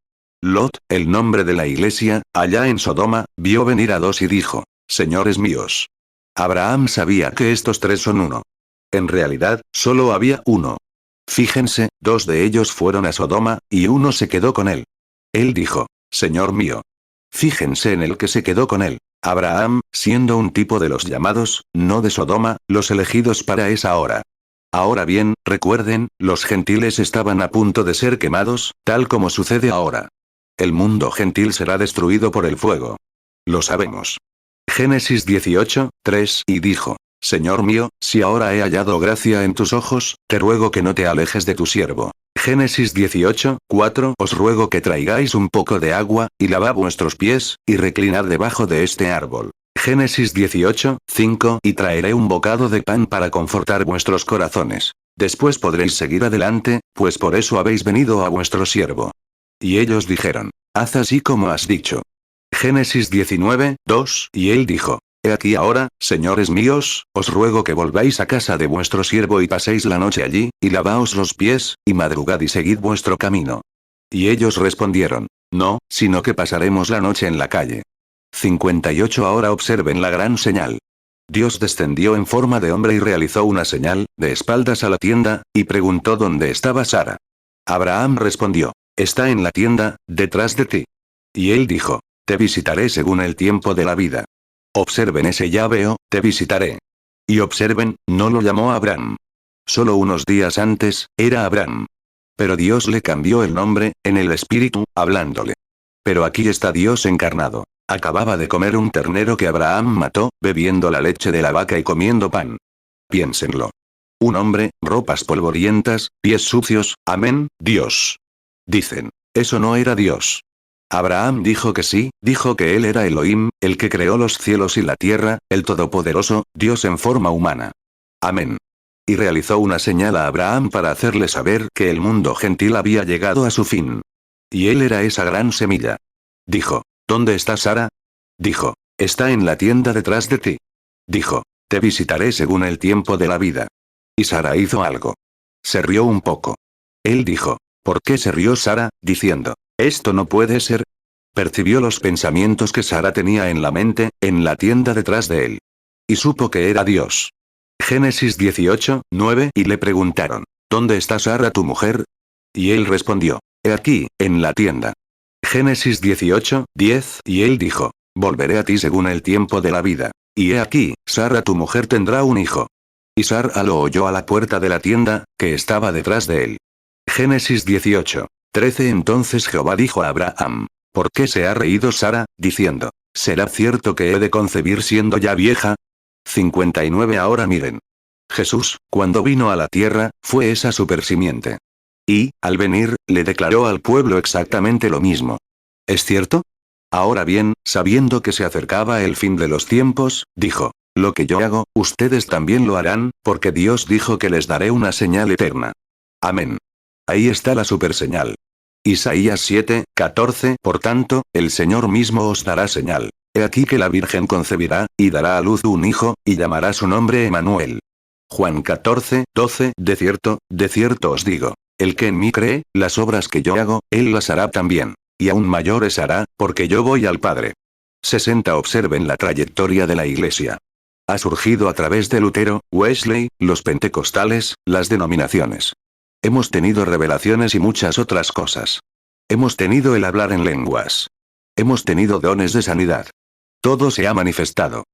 Speaker 1: Lot, el nombre de la iglesia, allá en Sodoma, vio venir a 2 y dijo, Señores míos. Abraham sabía que estos tres son uno. En realidad, solo había uno. Fíjense, dos de ellos fueron a Sodoma, y uno se quedó con él. Él dijo, Señor mío. Fíjense en el que se quedó con él. Abraham, siendo un tipo de los llamados, no de Sodoma, los elegidos para esa hora. Ahora bien, recuerden, los gentiles estaban a punto de ser quemados, tal como sucede ahora. El mundo gentil será destruido por el fuego. Lo sabemos. Génesis 18, 3, y dijo, Señor mío, si ahora he hallado gracia en tus ojos, te ruego que no te alejes de tu siervo. Génesis 18, 4, os ruego que traigáis un poco de agua, y lavad vuestros pies, y reclinad debajo de este árbol. Génesis 18, 5, y traeré un bocado de pan para confortar vuestros corazones. Después podréis seguir adelante, pues por eso habéis venido a vuestro siervo. Y ellos dijeron, haz así como has dicho. Génesis 19, 2, y él dijo, he aquí ahora, señores míos, os ruego que volváis a casa de vuestro siervo y paséis la noche allí, y lavaos los pies, y madrugad y seguid vuestro camino. Y ellos respondieron, no, sino que pasaremos la noche en la calle. 58 Ahora observen la gran señal. Dios descendió en forma de hombre y realizó una señal, de espaldas a la tienda, y preguntó dónde estaba Sara. Abraham respondió, está en la tienda, detrás de ti. Y él dijo, te visitaré según el tiempo de la vida. Observen ese ya veo, te visitaré. Y observen, no lo llamó Abraham. Solo unos días antes, era Abraham. Pero Dios le cambió el nombre, en el espíritu, hablándole. Pero aquí está Dios encarnado. Acababa de comer un ternero que Abraham mató, bebiendo la leche de la vaca y comiendo pan. Piénsenlo. Un hombre, ropas polvorientas, pies sucios, amén, Dios. Dicen, eso no era Dios. Abraham dijo que sí, dijo que él era Elohim, el que creó los cielos y la tierra, el Todopoderoso, Dios en forma humana. Amén. Y realizó una señal a Abraham para hacerle saber que el mundo gentil había llegado a su fin. Y él era esa gran semilla. Dijo, ¿dónde está Sara? Dijo, está en la tienda detrás de ti. Dijo, te visitaré según el tiempo de la vida. Y Sara hizo algo. Se rió un poco. Él dijo, ¿por qué se rió Sara, diciendo, esto no puede ser? Percibió los pensamientos que Sara tenía en la mente, en la tienda detrás de él. Y supo que era Dios. Génesis 18, 9, y le preguntaron, ¿dónde está Sara tu mujer? Y él respondió, he aquí, en la tienda. Génesis 18, 10, y él dijo, volveré a ti según el tiempo de la vida. Y he aquí, Sara tu mujer tendrá un hijo. Y Sara lo oyó a la puerta de la tienda, que estaba detrás de él. Génesis 18, 13 Entonces Jehová dijo a Abraham, ¿por qué se ha reído Sara, diciendo, ¿será cierto que he de concebir siendo ya vieja? 59 Ahora miren. Jesús, cuando vino a la tierra, fue esa supersimiente. Y, al venir, le declaró al pueblo exactamente lo mismo. ¿Es cierto? Ahora bien, sabiendo que se acercaba el fin de los tiempos, dijo, lo que yo hago, ustedes también lo harán, porque Dios dijo que les daré una señal eterna. Amén. Ahí está la superseñal. Isaías 7, 14 Por tanto, el Señor mismo os dará señal. He aquí que la Virgen concebirá, y dará a luz un hijo, y llamará su nombre Emmanuel. Juan 14, 12 de cierto os digo, el que en mí cree, las obras que yo hago, él las hará también. Y aún mayores hará, porque yo voy al Padre. 60 Observen la trayectoria de la Iglesia. Ha surgido a través de Lutero, Wesley, los pentecostales, las denominaciones. Hemos tenido revelaciones y muchas otras cosas. Hemos tenido el hablar en lenguas. Hemos tenido dones de sanidad. Todo se ha manifestado.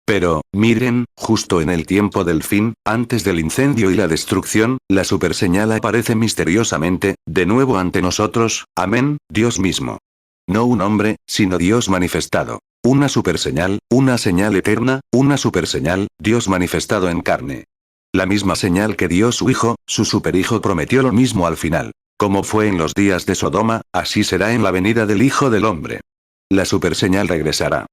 Speaker 1: Pero, miren, justo en el tiempo del fin, antes del incendio y la destrucción, la superseñal aparece misteriosamente, de nuevo ante nosotros, amén, Dios mismo. No un hombre, sino Dios manifestado. Una superseñal, una señal eterna, una superseñal, Dios manifestado en carne. La misma señal que dio su Hijo, su superhijo prometió lo mismo al final. Como fue en los días de Sodoma, así será en la venida del Hijo del Hombre. La superseñal regresará.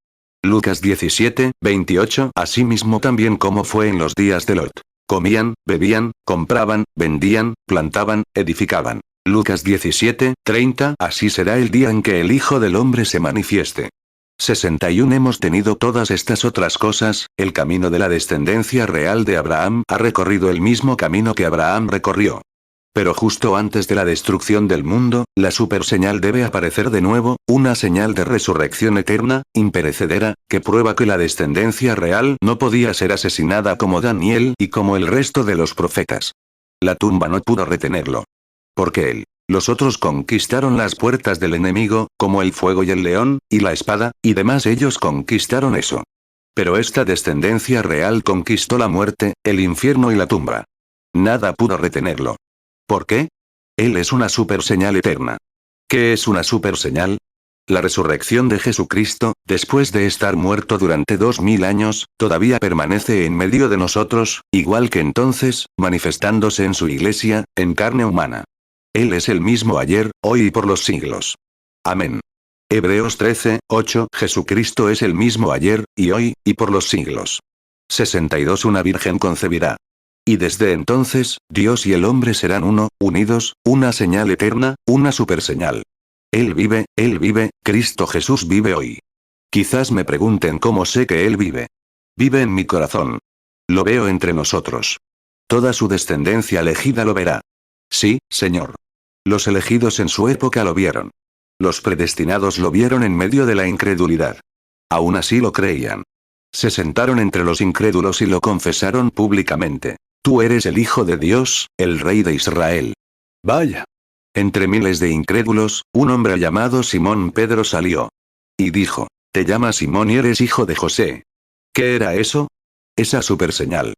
Speaker 1: Lucas 17, 28 Asimismo también como fue en los días de Lot. Comían, bebían, compraban, vendían, plantaban, edificaban. Lucas 17, 30 Así será el día en que el Hijo del Hombre se manifieste. 61 Hemos tenido todas estas otras cosas, el camino de la descendencia real de Abraham ha recorrido el mismo camino que Abraham recorrió. Pero justo antes de la destrucción del mundo, la superseñal debe aparecer de nuevo, una señal de resurrección eterna, imperecedera, que prueba que la descendencia real no podía ser asesinada como Daniel y como el resto de los profetas. La tumba no pudo retenerlo. Porque él. Los otros conquistaron las puertas del enemigo, como el fuego y el león, y la espada, y demás ellos conquistaron eso. Pero esta descendencia real conquistó la muerte, el infierno y la tumba. Nada pudo retenerlo. ¿Por qué? Él es una superseñal eterna. ¿Qué es una superseñal? La resurrección de Jesucristo, después de estar muerto durante 2000 años, todavía permanece en medio de nosotros, igual que entonces, manifestándose en su iglesia, en carne humana. Él es el mismo ayer, hoy y por los siglos. Amén. Hebreos 13:8 Jesucristo es el mismo ayer, y hoy, y por los siglos. 62 Una virgen concebirá. Y desde entonces, Dios y el hombre serán uno, unidos, una señal eterna, una superseñal. Él vive, Cristo Jesús vive hoy. Quizás me pregunten cómo sé que Él vive. Vive en mi corazón. Lo veo entre nosotros. Toda su descendencia elegida lo verá. Sí, Señor. Los elegidos en su época lo vieron. Los predestinados lo vieron en medio de la incredulidad. Aún así lo creían. Se sentaron entre los incrédulos y lo confesaron públicamente. Tú eres el Hijo de Dios, el Rey de Israel. Vaya. Entre miles de incrédulos, un hombre llamado Simón Pedro salió. Y dijo, te llamas Simón y eres hijo de José. ¿Qué era eso? Esa superseñal.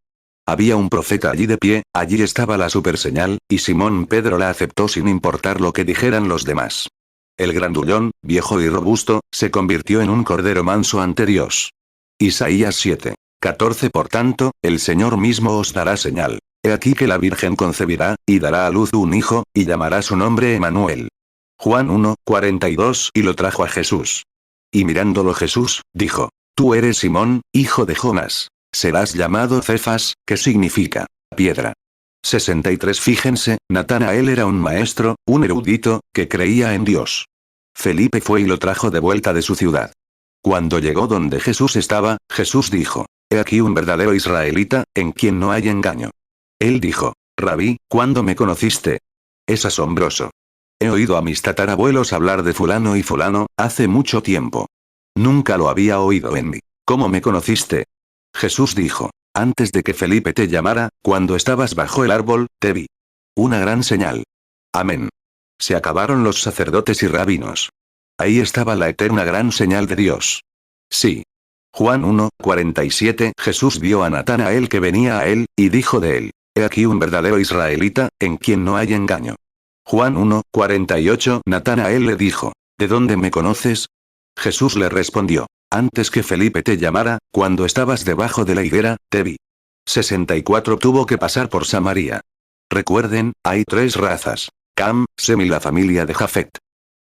Speaker 1: Había un profeta allí de pie, allí estaba la superseñal, y Simón Pedro la aceptó sin importar lo que dijeran los demás. El grandullón, viejo y robusto, se convirtió en un cordero manso ante Dios. Isaías 7:14 Por tanto, el Señor mismo os dará señal. He aquí que la Virgen concebirá, y dará a luz un hijo, y llamará su nombre Emmanuel. Juan 1:42 Y lo trajo a Jesús. Y mirándolo Jesús, dijo, tú eres Simón, hijo de Jonás. Serás llamado Cefas, que significa piedra. 63 Fíjense, Natanael era un maestro, un erudito, que creía en Dios. Felipe fue y lo trajo de vuelta de su ciudad. Cuando llegó donde Jesús estaba, Jesús dijo, he aquí un verdadero israelita, en quien no hay engaño. Él dijo, Rabí, ¿cuándo me conociste? Es asombroso. He oído a mis tatarabuelos hablar de fulano y fulano, hace mucho tiempo. Nunca lo había oído en mí. ¿Cómo me conociste? Jesús dijo, antes de que Felipe te llamara, cuando estabas bajo el árbol, te vi. Una gran señal. Amén. Se acabaron los sacerdotes y rabinos. Ahí estaba la eterna gran señal de Dios. Sí. Juan 1:47 Jesús vio a Natanael que venía a él, y dijo de él, he aquí un verdadero israelita, en quien no hay engaño. Juan 1:48 Natanael le dijo, ¿de dónde me conoces? Jesús le respondió, antes que Felipe te llamara, cuando estabas debajo de la higuera, te vi. 64 Tuvo que pasar por Samaria. Recuerden, hay 3 razas. Cam, Sem y la familia de Jafet.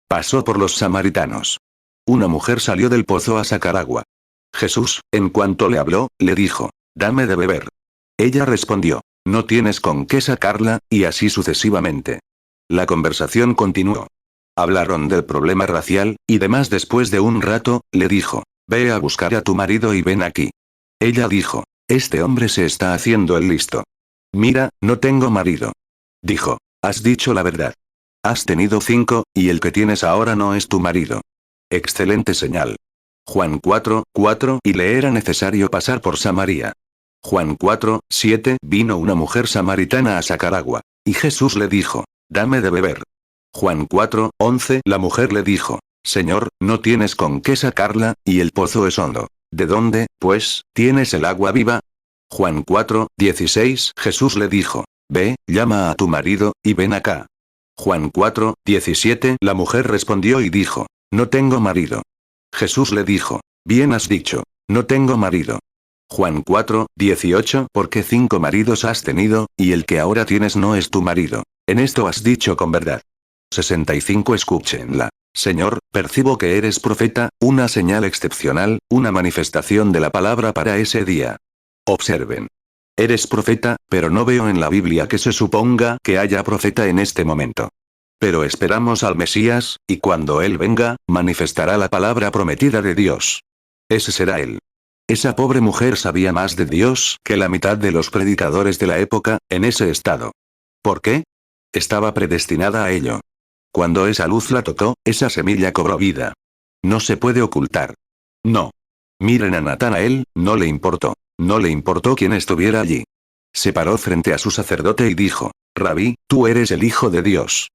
Speaker 1: Pasó por los samaritanos. Una mujer salió del pozo a sacar agua. Jesús, en cuanto le habló, le dijo, dame de beber. Ella respondió, no tienes con qué sacarla, y así sucesivamente. La conversación continuó. Hablaron del problema racial, y demás después de un rato, le dijo, ve a buscar a tu marido y ven aquí. Ella dijo, este hombre se está haciendo el listo. Mira, no tengo marido. Dijo, has dicho la verdad. Has tenido 5, y el que tienes ahora no es tu marido. Excelente señal. Juan 4:4 Y le era necesario pasar por Samaria. Juan 4:7 Vino una mujer samaritana a sacar agua. Y Jesús le dijo, dame de beber. Juan 4:11 La mujer le dijo, Señor, no tienes con qué sacarla, y el pozo es hondo. ¿De dónde, pues, tienes el agua viva? Juan 4:16 Jesús le dijo, ve, llama a tu marido, y ven acá. Juan 4:17 La mujer respondió y dijo, no tengo marido. Jesús le dijo, bien has dicho, no tengo marido. Juan 4:18 Porque 5 maridos has tenido, y el que ahora tienes no es tu marido. En esto has dicho con verdad. 65 Escúchenla. Señor, percibo que eres profeta, una señal excepcional, una manifestación de la palabra para ese día. Observen. Eres profeta, pero no veo en la Biblia que se suponga que haya profeta en este momento. Pero esperamos al Mesías, y cuando Él venga, manifestará la palabra prometida de Dios. Ese será Él. Esa pobre mujer sabía más de Dios que la mitad de los predicadores de la época, en ese estado. ¿Por qué? Estaba predestinada a ello. Cuando esa luz la tocó, esa semilla cobró vida. No se puede ocultar. No. Miren a Natanael, no le importó. No le importó quién estuviera allí. Se paró frente a su sacerdote y dijo: Rabí, tú eres el Hijo de Dios.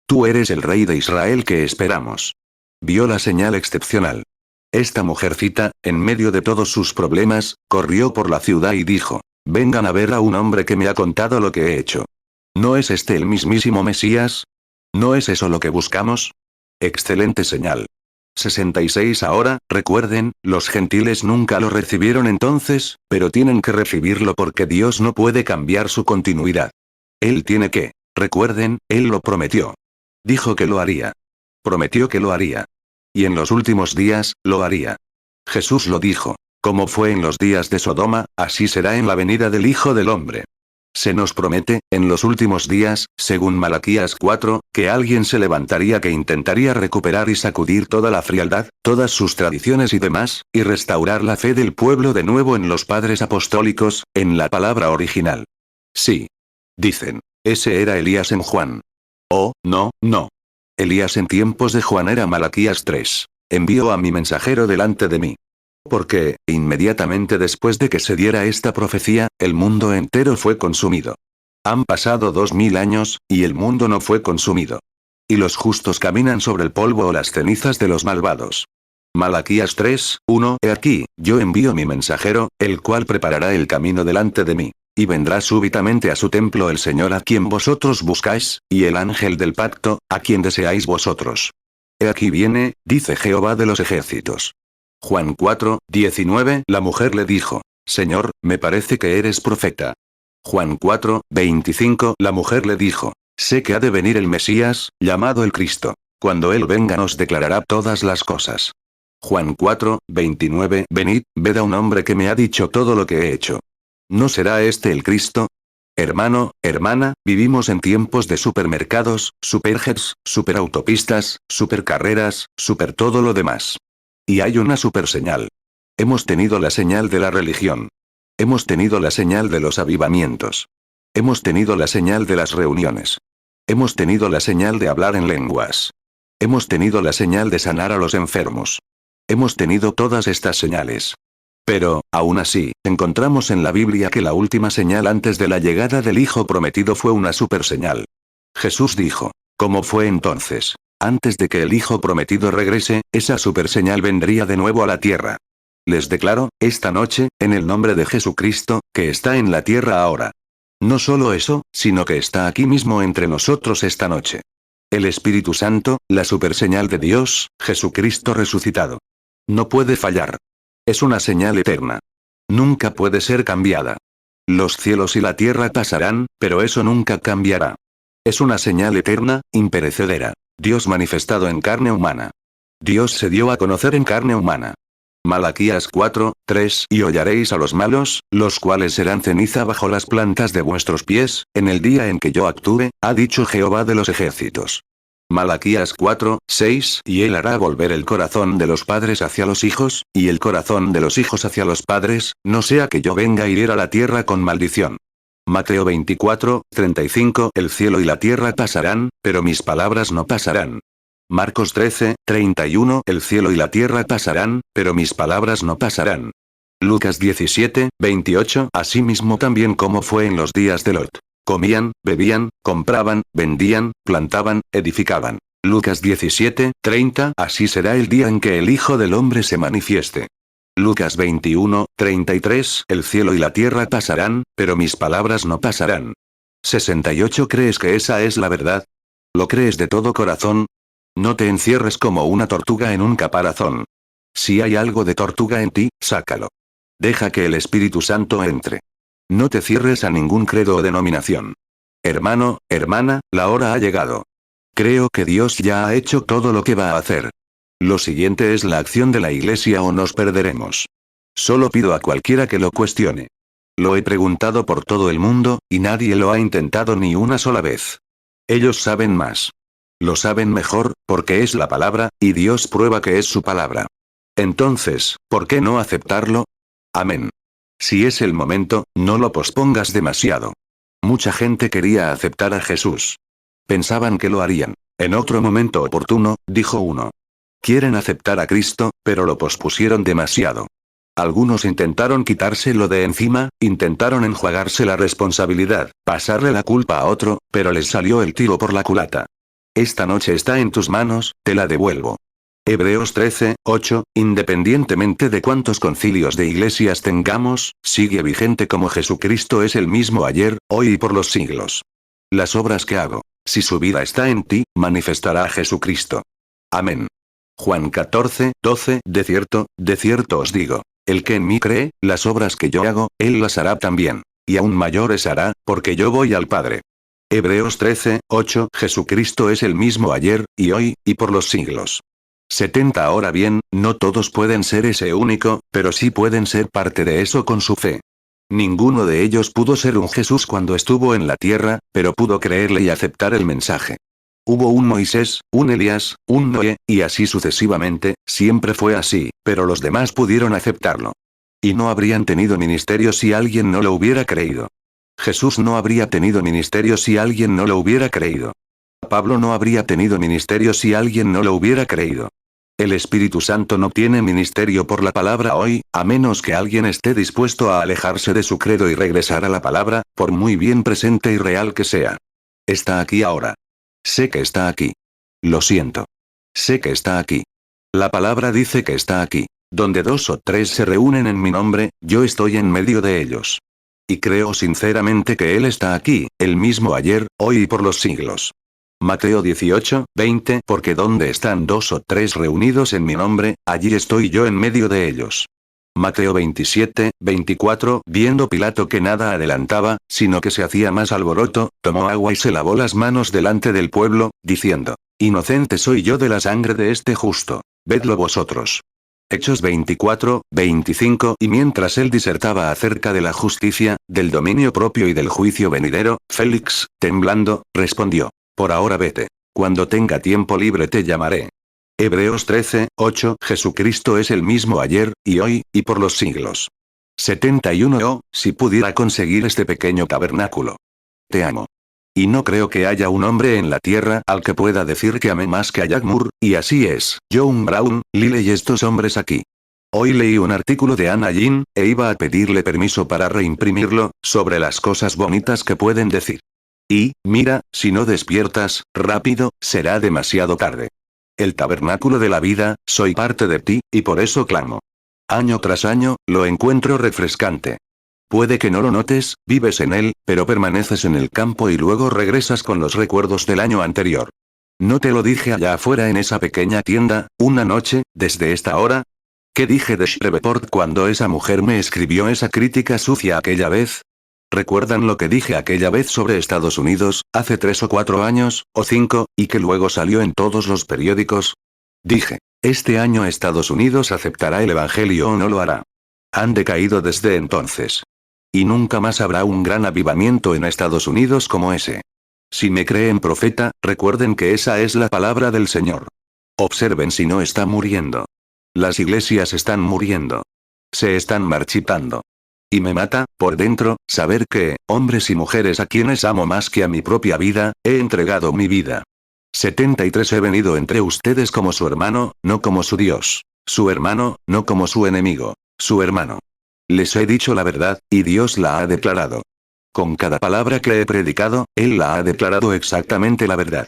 Speaker 1: Tú eres el Rey de Israel que esperamos. Vio la señal excepcional. Esta mujercita, en medio de todos sus problemas, corrió por la ciudad y dijo: vengan a ver a un hombre que me ha contado lo que he hecho. ¿No es este el mismísimo Mesías? ¿No es eso lo que buscamos? Excelente señal. 66 Ahora, recuerden, los gentiles nunca lo recibieron entonces, pero tienen que recibirlo porque Dios no puede cambiar su continuidad. Él tiene que. Recuerden, Él lo prometió. Dijo que lo haría. Prometió que lo haría. Y en los últimos días, lo haría. Jesús lo dijo. Como fue en los días de Sodoma, así será en la venida del Hijo del Hombre. Se nos promete, en los últimos días, según Malaquías 4, que alguien se levantaría que intentaría recuperar y sacudir toda la frialdad, todas sus tradiciones y demás, y restaurar la fe del pueblo de nuevo en los padres apostólicos, en la palabra original. Sí. Dicen. Ese era Elías en Juan. Oh, no, no. Elías en tiempos de Juan era Malaquías 3. Envío a mi mensajero delante de mí. Porque, inmediatamente después de que se diera esta profecía, el mundo entero fue consumido. Han pasado 2000 años, y el mundo no fue consumido. Y los justos caminan sobre el polvo o las cenizas de los malvados. Malaquías 3, 1 He aquí, yo envío mi mensajero, el cual preparará el camino delante de mí. Y vendrá súbitamente a su templo el Señor a quien vosotros buscáis, y el ángel del pacto, a quien deseáis vosotros. He aquí viene, dice Jehová de los ejércitos. Juan 4, 19 La mujer le dijo: Señor, me parece que eres profeta. Juan 4, 25 La mujer le dijo: sé que ha de venir el Mesías, llamado el Cristo. Cuando él venga nos declarará todas las cosas. Juan 4, 29 Venid, ved a un hombre que me ha dicho todo lo que he hecho. ¿No será este el Cristo? Hermano, hermana, vivimos en tiempos de supermercados, superjets, superautopistas, supercarreras, super todo lo demás. Y hay una super señal. Hemos tenido la señal de la religión. Hemos tenido la señal de los avivamientos. Hemos tenido la señal de las reuniones. Hemos tenido la señal de hablar en lenguas. Hemos tenido la señal de sanar a los enfermos. Hemos tenido todas estas señales. Pero, aún así, encontramos en la Biblia que la última señal antes de la llegada del Hijo prometido fue una super señal. Jesús dijo: ¿cómo fue entonces? Antes de que el Hijo prometido regrese, esa super señal vendría de nuevo a la tierra. Les declaro, esta noche, en el nombre de Jesucristo, que está en la tierra ahora. No solo eso, sino que está aquí mismo entre nosotros esta noche. El Espíritu Santo, la super señal de Dios, Jesucristo resucitado. No puede fallar. Es una señal eterna. Nunca puede ser cambiada. Los cielos y la tierra pasarán, pero eso nunca cambiará. Es una señal eterna, imperecedera. Dios manifestado en carne humana. Dios se dio a conocer en carne humana. Malaquías 4, 3 Y hollaréis a los malos, los cuales serán ceniza bajo las plantas de vuestros pies, en el día en que yo actúe, ha dicho Jehová de los ejércitos. Malaquías 4, 6 Y él hará volver el corazón de los padres hacia los hijos, y el corazón de los hijos hacia los padres, no sea que yo venga a hirir a la tierra con maldición. Mateo 24, 35 El cielo y la tierra pasarán, pero mis palabras no pasarán. Marcos 13, 31 El cielo y la tierra pasarán, pero mis palabras no pasarán. Lucas 17, 28 Asimismo también como fue en los días de Lot. Comían, bebían, compraban, vendían, plantaban, edificaban. Lucas 17, 30 Así será el día en que el Hijo del Hombre se manifieste. Lucas 21, 33 El cielo y la tierra pasarán, pero mis palabras no pasarán. 68 ¿Crees que esa es la verdad? ¿Lo crees de todo corazón? No te encierres como una tortuga en un caparazón. Si hay algo de tortuga en ti, sácalo. Deja que el Espíritu Santo entre. No te cierres a ningún credo o denominación. Hermano, hermana, la hora ha llegado. Creo que Dios ya ha hecho todo lo que va a hacer. Lo siguiente es la acción de la Iglesia o nos perderemos. Solo pido a cualquiera que lo cuestione. Lo he preguntado por todo el mundo, y nadie lo ha intentado ni una sola vez. Ellos saben más. Lo saben mejor, porque es la palabra, y Dios prueba que es su palabra. Entonces, ¿por qué no aceptarlo? Amén. Si es el momento, no lo pospongas demasiado. Mucha gente quería aceptar a Jesús. Pensaban que lo harían. En otro momento oportuno, dijo uno. Quieren aceptar a Cristo, pero lo pospusieron demasiado. Algunos intentaron quitárselo de encima, intentaron enjuagarse la responsabilidad, pasarle la culpa a otro, pero les salió el tiro por la culata. Esta noche está en tus manos, te la devuelvo. Hebreos 13:8, independientemente de cuántos concilios de iglesias tengamos, sigue vigente como Jesucristo es el mismo ayer, hoy y por los siglos. Las obras que hago, si su vida está en ti, manifestará a Jesucristo. Amén. Juan 14:12, de cierto os digo, el que en mí cree, las obras que yo hago, él las hará también. Y aún mayores hará, porque yo voy al Padre. Hebreos 13:8, Jesucristo es el mismo ayer, y hoy, y por los siglos. 70. Ahora bien, no todos pueden ser ese único, pero sí pueden ser parte de eso con su fe. Ninguno de ellos pudo ser un Jesús cuando estuvo en la tierra, pero pudo creerle y aceptar el mensaje. Hubo un Moisés, un Elías, un Noé, y así sucesivamente, siempre fue así, pero los demás pudieron aceptarlo. Y no habrían tenido ministerio si alguien no lo hubiera creído. Jesús no habría tenido ministerio si alguien no lo hubiera creído. Pablo no habría tenido ministerio si alguien no lo hubiera creído. El Espíritu Santo no tiene ministerio por la palabra hoy, a menos que alguien esté dispuesto a alejarse de su credo y regresar a la palabra, por muy bien presente y real que sea. Está aquí ahora. Sé que está aquí. Lo siento. Sé que está aquí. La palabra dice que está aquí. Donde 2 o 3 se reúnen en mi nombre, yo estoy en medio de ellos. Y creo sinceramente que Él está aquí, el mismo ayer, hoy y por los siglos. Mateo 18:20, porque donde están 2 o 3 reunidos en mi nombre, allí estoy yo en medio de ellos. Mateo 27:24, viendo Pilato que nada adelantaba, sino que se hacía más alboroto, tomó agua y se lavó las manos delante del pueblo, diciendo, inocente soy yo de la sangre de este justo, vedlo vosotros. Hechos 24:25, y mientras él disertaba acerca de la justicia, del dominio propio y del juicio venidero, Félix, temblando, respondió, por ahora vete. Cuando tenga tiempo libre te llamaré. Hebreos 13:8, Jesucristo es el mismo ayer, y hoy, y por los siglos. 71. Oh, si pudiera conseguir este pequeño tabernáculo. Te amo. Y no creo que haya un hombre en la tierra al que pueda decir que ame más que a Jack Moore, y así es, John Brown, Lyle y estos hombres aquí. Hoy leí un artículo de Anna Jean, e iba a pedirle permiso para reimprimirlo, sobre las cosas bonitas que pueden decir. Y, mira, si no despiertas, rápido, será demasiado tarde. El tabernáculo de la vida, soy parte de ti, y por eso clamo. Año tras año, lo encuentro refrescante. Puede que no lo notes, vives en él, pero permaneces en el campo y luego regresas con los recuerdos del año anterior. ¿No te lo dije allá afuera en esa pequeña tienda, una noche, desde esta hora? ¿Qué dije de Shreveport cuando esa mujer me escribió esa crítica sucia aquella vez? ¿Recuerdan lo que dije aquella vez sobre Estados Unidos, hace 3 o 4 años, o 5, y que luego salió en todos los periódicos? Dije, este año Estados Unidos aceptará el Evangelio o no lo hará. Han decaído desde entonces. Y nunca más habrá un gran avivamiento en Estados Unidos como ese. Si me creen profeta, recuerden que esa es la palabra del Señor. Observen si no está muriendo. Las iglesias están muriendo. Se están marchitando. Y me mata, por dentro, saber que, hombres y mujeres a quienes amo más que a mi propia vida, he entregado mi vida. 73. He venido entre ustedes como su hermano, no como su Dios. Su hermano, no como su enemigo. Su hermano. Les he dicho la verdad, y Dios la ha declarado. Con cada palabra que he predicado, Él la ha declarado exactamente la verdad.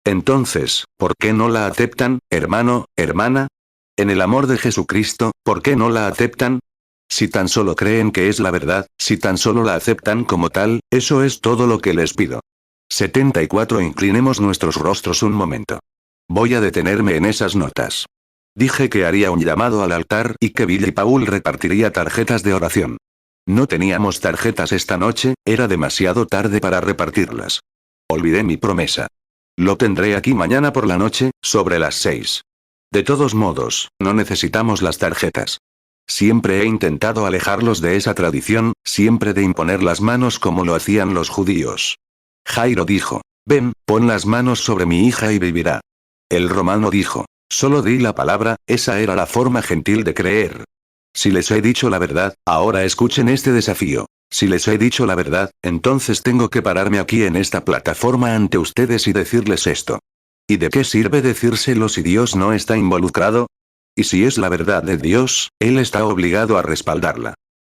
Speaker 1: Entonces, ¿por qué no la aceptan, hermano, hermana? En el amor de Jesucristo, ¿por qué no la aceptan? Si tan solo creen que es la verdad, si tan solo la aceptan como tal, eso es todo lo que les pido. 74. Inclinemos nuestros rostros un momento. Voy a detenerme en esas notas. Dije que haría un llamado al altar y que Billy Paul repartiría tarjetas de oración. No teníamos tarjetas esta noche, era demasiado tarde para repartirlas. Olvidé mi promesa. Lo tendré aquí mañana por la noche, sobre las 6. De todos modos, no necesitamos las tarjetas. Siempre he intentado alejarlos de esa tradición, siempre de imponer las manos como lo hacían los judíos. Jairo dijo, ven, pon las manos sobre mi hija y vivirá. El romano dijo, solo di la palabra, esa era la forma gentil de creer. Si les he dicho la verdad, ahora escuchen este desafío. Si les he dicho la verdad, entonces tengo que pararme aquí en esta plataforma ante ustedes y decirles esto. ¿Y de qué sirve decírselo si Dios no está involucrado? Y si es la verdad de Dios, Él está obligado a respaldarla.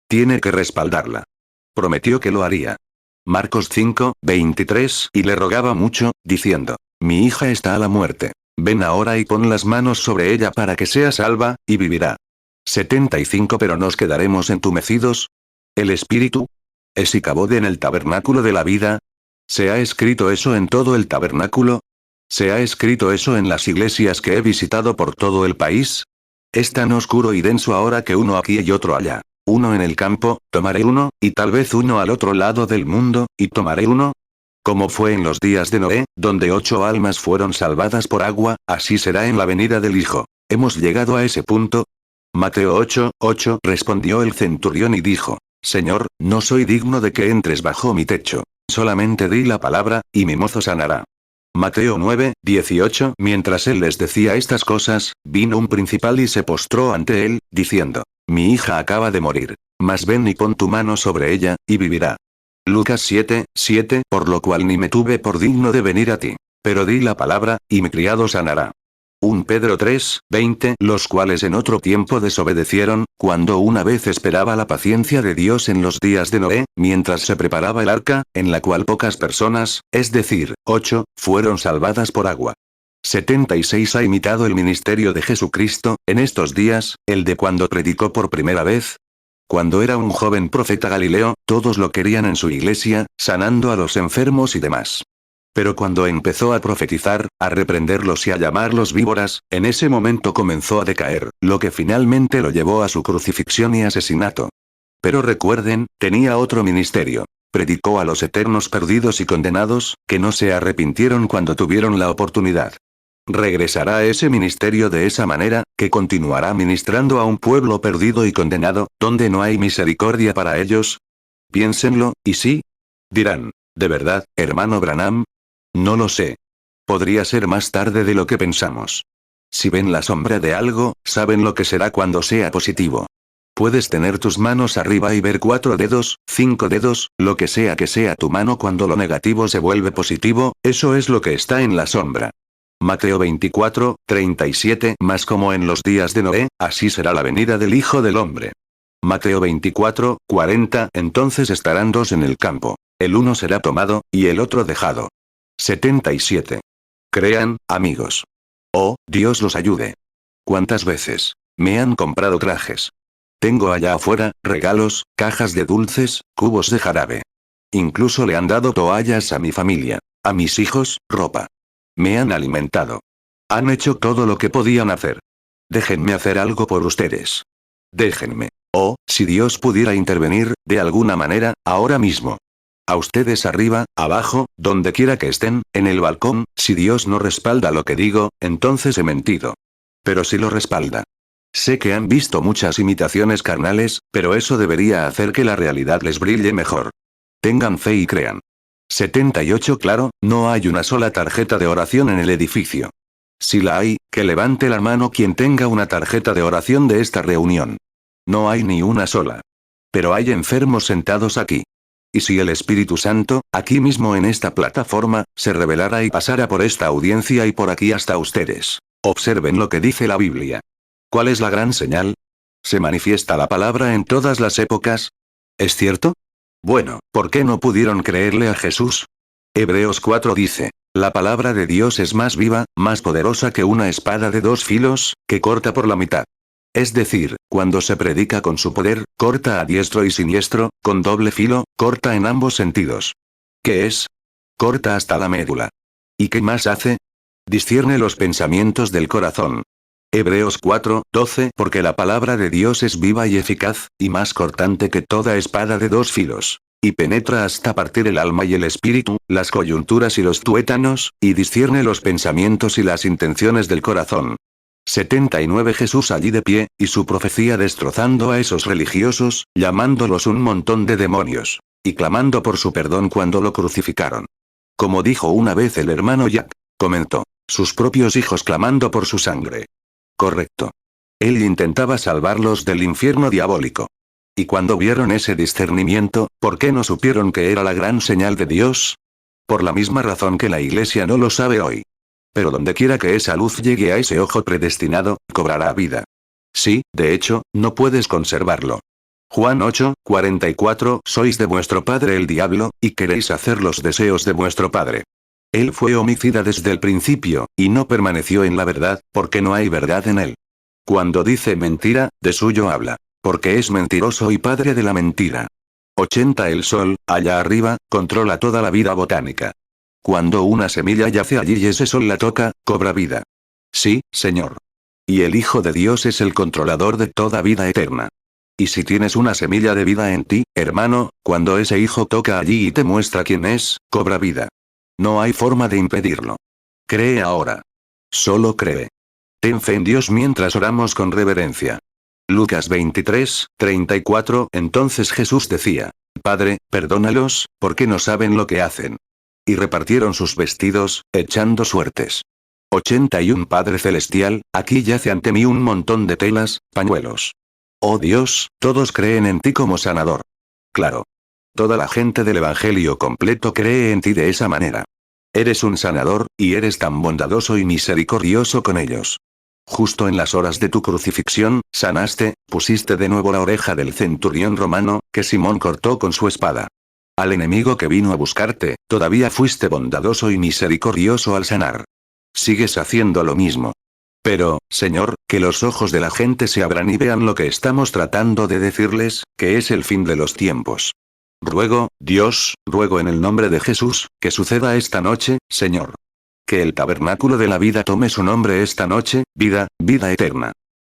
Speaker 1: Tiene que respaldarla. Prometió que lo haría. Marcos 5, 23, y le rogaba mucho, diciendo, mi hija está a la muerte. Ven ahora y pon las manos sobre ella para que sea salva, y vivirá. 75 Pero nos quedaremos entumecidos. ¿El Espíritu? ¿Es Icabod en el tabernáculo de la vida? ¿Se ha escrito eso en todo el tabernáculo? ¿Se ha escrito eso en las iglesias que he visitado por todo el país? Es tan oscuro y denso ahora que uno aquí y otro allá. Uno en el campo, tomaré uno, y tal vez uno al otro lado del mundo, y tomaré uno. Como fue en los días de Noé, donde 8 almas fueron salvadas por agua, así será en la venida del Hijo. ¿Hemos llegado a ese punto? Mateo 8, 8 respondió el centurión y dijo, Señor, no soy digno de que entres bajo mi techo. Solamente di la palabra, y mi mozo sanará. Mateo 9, 18 Mientras él les decía estas cosas, vino un principal y se postró ante él, diciendo, mi hija acaba de morir. Mas ven y pon tu mano sobre ella, y vivirá. Lucas 7, 7 Por lo cual ni me tuve por digno de venir a ti. Pero di la palabra, y mi criado sanará. 1 Pedro 3, 20 Los cuales en otro tiempo desobedecieron, cuando una vez esperaba la paciencia de Dios en los días de Noé, mientras se preparaba el arca, en la cual pocas personas, es decir, 8, fueron salvadas por agua. 76 Ha imitado el ministerio de Jesucristo, en estos días, el de cuando predicó por primera vez. Cuando era un joven profeta Galileo, todos lo querían en su iglesia, sanando a los enfermos y demás. Pero cuando empezó a profetizar, a reprenderlos y a llamarlos víboras, en ese momento comenzó a decaer, lo que finalmente lo llevó a su crucifixión y asesinato. Pero recuerden, tenía otro ministerio. Predicó a los eternos perdidos y condenados, que no se arrepintieron cuando tuvieron la oportunidad. Regresará a ese ministerio de esa manera, que continuará ministrando a un pueblo perdido y condenado, donde no hay misericordia para ellos. Piénsenlo, y sí. Dirán, ¿de verdad, hermano Branham? No lo sé. Podría ser más tarde de lo que pensamos. Si ven la sombra de algo, saben lo que será cuando sea positivo. Puedes tener tus manos arriba y ver 4 dedos, 5 dedos, lo que sea tu mano cuando lo negativo se vuelve positivo, eso es lo que está en la sombra. Mateo 24, 37 Mas como en los días de Noé, así será la venida del Hijo del Hombre. Mateo 24, 40 Entonces estarán dos en el campo. El uno será tomado, y el otro dejado. 77. Crean, amigos. Oh, Dios los ayude. ¿Cuántas veces me han comprado trajes? Tengo allá afuera, regalos, cajas de dulces, cubos de jarabe. Incluso le han dado toallas a mi familia, a mis hijos, ropa. Me han alimentado. Han hecho todo lo que podían hacer. Déjenme hacer algo por ustedes. Déjenme. Oh, si Dios pudiera intervenir, de alguna manera, ahora mismo. A ustedes arriba, abajo, donde quiera que estén, en el balcón, si Dios no respalda lo que digo, entonces he mentido. Pero si lo respalda. Sé que han visto muchas imitaciones carnales, pero eso debería hacer que la realidad les brille mejor. Tengan fe y crean. 78 Claro, no hay una sola tarjeta de oración en el edificio. Si la hay, que levante la mano quien tenga una tarjeta de oración de esta reunión. No hay ni una sola. Pero hay enfermos sentados aquí. Y si el Espíritu Santo, aquí mismo en esta plataforma, se revelara y pasara por esta audiencia y por aquí hasta ustedes. Observen lo que dice la Biblia. ¿Cuál es la gran señal? ¿Se manifiesta la palabra en todas las épocas? ¿Es cierto? Bueno, ¿por qué no pudieron creerle a Jesús? Hebreos 4 dice, la palabra de Dios es más viva, más poderosa que una espada de 2 filos, que corta por la mitad. Es decir, cuando se predica con su poder, corta a diestro y siniestro, con doble filo, corta en ambos sentidos. ¿Qué es? Corta hasta la médula. ¿Y qué más hace? Discierne los pensamientos del corazón. Hebreos 4, 12 Porque la palabra de Dios es viva y eficaz, y más cortante que toda espada de 2 filos. Y penetra hasta partir el alma y el espíritu, las coyunturas y los tuétanos, y discierne los pensamientos y las intenciones del corazón. 79 Jesús allí de pie, y su profecía destrozando a esos religiosos, llamándolos un montón de demonios. Y clamando por su perdón cuando lo crucificaron. Como dijo una vez el hermano Jack, comentó, sus propios hijos clamando por su sangre. Correcto. Él intentaba salvarlos del infierno diabólico. Y cuando vieron ese discernimiento, ¿por qué no supieron que era la gran señal de Dios? Por la misma razón que la Iglesia no lo sabe hoy. Pero donde quiera que esa luz llegue a ese ojo predestinado, cobrará vida. Sí, de hecho, no puedes conservarlo. Juan 8, 44 Sois de vuestro padre el diablo, y queréis hacer los deseos de vuestro padre. Él fue homicida desde el principio, y no permaneció en la verdad, porque no hay verdad en él. Cuando dice mentira, de suyo habla, porque es mentiroso y padre de la mentira. 80 El sol, allá arriba, controla toda la vida botánica. Cuando una semilla yace allí y ese sol la toca, cobra vida. Sí, Señor. Y el Hijo de Dios es el controlador de toda vida eterna. Y si tienes una semilla de vida en ti, hermano, cuando ese Hijo toca allí y te muestra quién es, cobra vida. No hay forma de impedirlo. Cree ahora. Solo cree. Ten fe en Dios mientras oramos con reverencia. Lucas 23, 34 Entonces Jesús decía, Padre, perdónalos, porque no saben lo que hacen. Y repartieron sus vestidos, echando suertes. 81 Padre Celestial, aquí yace ante mí un montón de telas, pañuelos. Oh Dios, todos creen en ti como sanador. Claro. Toda la gente del Evangelio completo cree en ti de esa manera. Eres un sanador, y eres tan bondadoso y misericordioso con ellos. Justo en las horas de tu crucifixión, sanaste, pusiste de nuevo la oreja del centurión romano, que Simón cortó con su espada. Al enemigo que vino a buscarte, todavía fuiste bondadoso y misericordioso al sanar. Sigues haciendo lo mismo. Pero, Señor, que los ojos de la gente se abran y vean lo que estamos tratando de decirles, que es el fin de los tiempos. Ruego, Dios, ruego en el nombre de Jesús, que suceda esta noche, Señor. Que el tabernáculo de la vida tome su nombre esta noche, vida, vida eterna.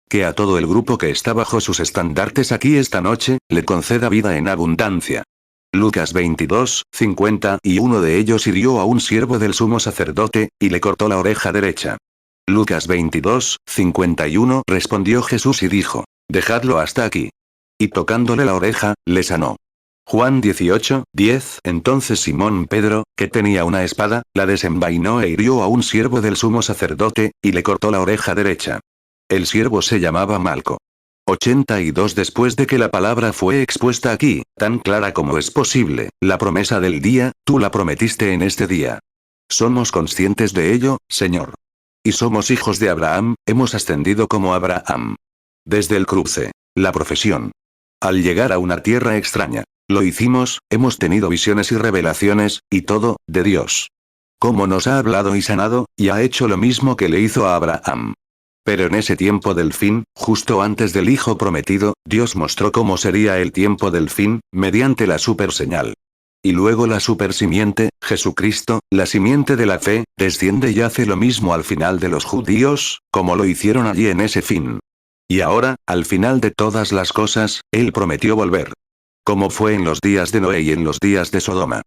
Speaker 1: Que a todo el grupo que está bajo sus estandartes aquí esta noche, le conceda vida en abundancia. Lucas 22, 50 Y uno de ellos hirió a un siervo del sumo sacerdote, y le cortó la oreja derecha. Lucas 22, 51 Respondió Jesús y dijo, dejadlo hasta aquí. Y tocándole la oreja, le sanó. Juan 18, 10 Entonces Simón Pedro, que tenía una espada, la desenvainó e hirió a un siervo del sumo sacerdote, y le cortó la oreja derecha. El siervo se llamaba Malco. 82 Después de que la palabra fue expuesta aquí, tan clara como es posible, la promesa del día, tú la prometiste en este día. Somos conscientes de ello, Señor. Y somos hijos de Abraham, hemos ascendido como Abraham. Desde el cruce, la profesión. Al llegar a una tierra extraña, lo hicimos, hemos tenido visiones y revelaciones, y todo, de Dios. Cómo nos ha hablado y sanado, y ha hecho lo mismo que le hizo a Abraham. Pero en ese tiempo del fin, justo antes del Hijo prometido, Dios mostró cómo sería el tiempo del fin, mediante la superseñal. Y luego la supersimiente, Jesucristo, la simiente de la fe, desciende y hace lo mismo al final de los judíos, como lo hicieron allí en ese fin. Y ahora, al final de todas las cosas, Él prometió volver. Como fue en los días de Noé y en los días de Sodoma.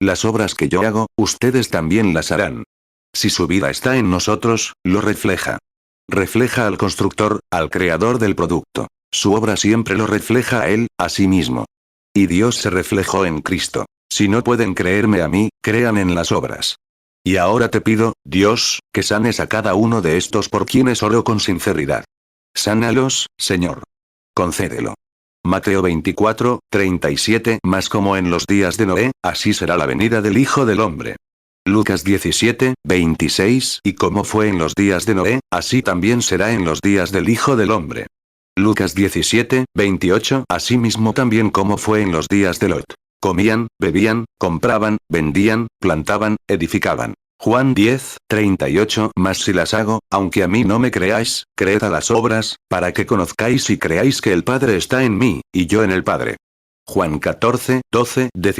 Speaker 1: Las obras que yo hago, ustedes también las harán. Si su vida está en nosotros, lo refleja. Refleja al constructor, al creador del producto. Su obra siempre lo refleja a Él, a sí mismo. Y Dios se reflejó en Cristo. Si no pueden creerme a mí, crean en las obras. Y ahora te pido, Dios, que sanes a cada uno de estos por quienes oro con sinceridad. Sánalos, Señor. Concédelo. Mateo 24, 37 Mas como en los días de Noé, así será la venida del Hijo del Hombre. Lucas 17, 26 Y como fue en los días de Noé, así también será en los días del Hijo del Hombre. Lucas 17, 28 Asimismo también como fue en los días de Lot. Comían, bebían, compraban, vendían, plantaban, edificaban. Juan 10, 38 Mas si las hago, aunque a mí no me creáis, creed a las obras, para que conozcáis y creáis que el Padre está en mí, y yo en el Padre. Juan 14, 12 de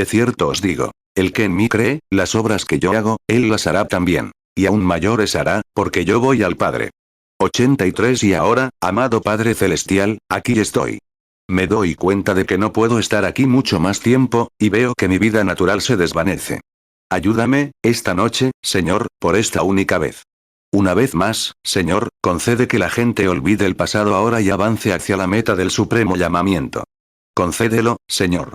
Speaker 1: cierto os digo. El que en mí cree, las obras que yo hago, él las hará también. Y aún mayores hará, porque yo voy al Padre. 83 Y ahora, amado Padre Celestial, aquí estoy. Me doy cuenta de que no puedo estar aquí mucho más tiempo, y veo que mi vida natural se desvanece. Ayúdame, esta noche, Señor, por esta única vez. Una vez más, Señor, concede que la gente olvide el pasado ahora y avance hacia la meta del supremo llamamiento. Concédelo, Señor.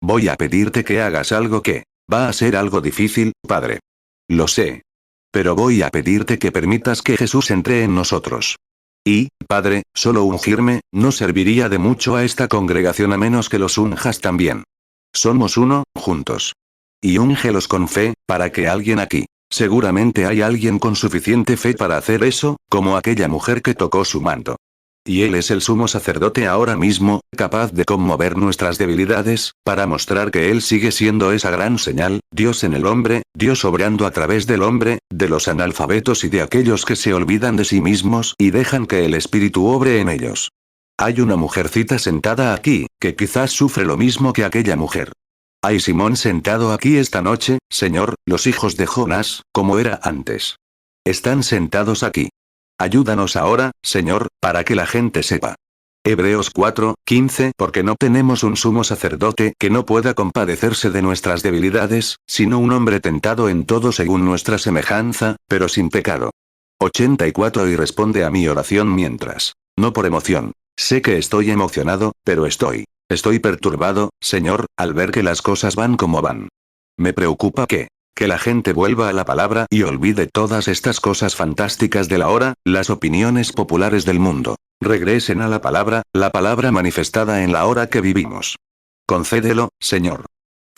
Speaker 1: Voy a pedirte que hagas algo que va a ser algo difícil, Padre. Lo sé. Pero voy a pedirte que permitas que Jesús entre en nosotros. Y, Padre, solo ungirme, no serviría de mucho a esta congregación a menos que los unjas también. Somos uno, juntos. Y úngelos con fe, para que alguien aquí. Seguramente hay alguien con suficiente fe para hacer eso, como aquella mujer que tocó su manto. Y Él es el sumo sacerdote ahora mismo, capaz de conmover nuestras debilidades, para mostrar que Él sigue siendo esa gran señal, Dios en el hombre, Dios obrando a través del hombre, de los analfabetos y de aquellos que se olvidan de sí mismos y dejan que el Espíritu obre en ellos. Hay una mujercita sentada aquí, que quizás sufre lo mismo que aquella mujer. Hay Simón sentado aquí esta noche, Señor, los hijos de Jonás, como era antes. Están sentados aquí. Ayúdanos ahora, Señor, para que la gente sepa. Hebreos 4:15 Porque no tenemos un sumo sacerdote que no pueda compadecerse de nuestras debilidades, sino un hombre tentado en todo según nuestra semejanza, pero sin pecado. 84 Y responde a mi oración mientras. No por emoción. Sé que estoy emocionado, pero estoy perturbado, Señor, al ver que las cosas van como van. Me preocupa que la gente vuelva a la palabra y olvide todas estas cosas fantásticas de la hora, las opiniones populares del mundo. Regresen a la palabra manifestada en la hora que vivimos. Concédelo, Señor.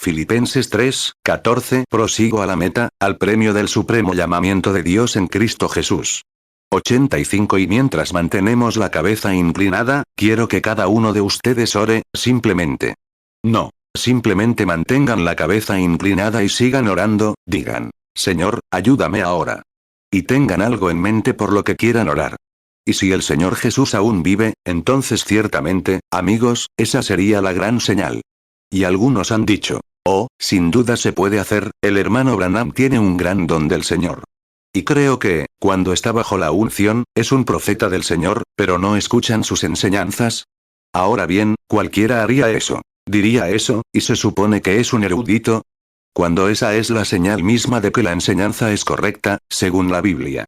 Speaker 1: Filipenses 3:14 Prosigo a la meta, al premio del supremo llamamiento de Dios en Cristo Jesús. 85 Y mientras mantenemos la cabeza inclinada, quiero que cada uno de ustedes ore, simplemente. No. Simplemente mantengan la cabeza inclinada y sigan orando, digan, Señor, ayúdame ahora. Y tengan algo en mente por lo que quieran orar. Y si el Señor Jesús aún vive, entonces ciertamente, amigos, esa sería la gran señal. Y algunos han dicho, oh, sin duda se puede hacer, el hermano Branham tiene un gran don del Señor. Y creo que, cuando está bajo la unción, es un profeta del Señor, pero no escuchan sus enseñanzas. Ahora bien, cualquiera haría eso. Diría eso, y se supone que es un erudito. Cuando esa es la señal misma de que la enseñanza es correcta, según la Biblia.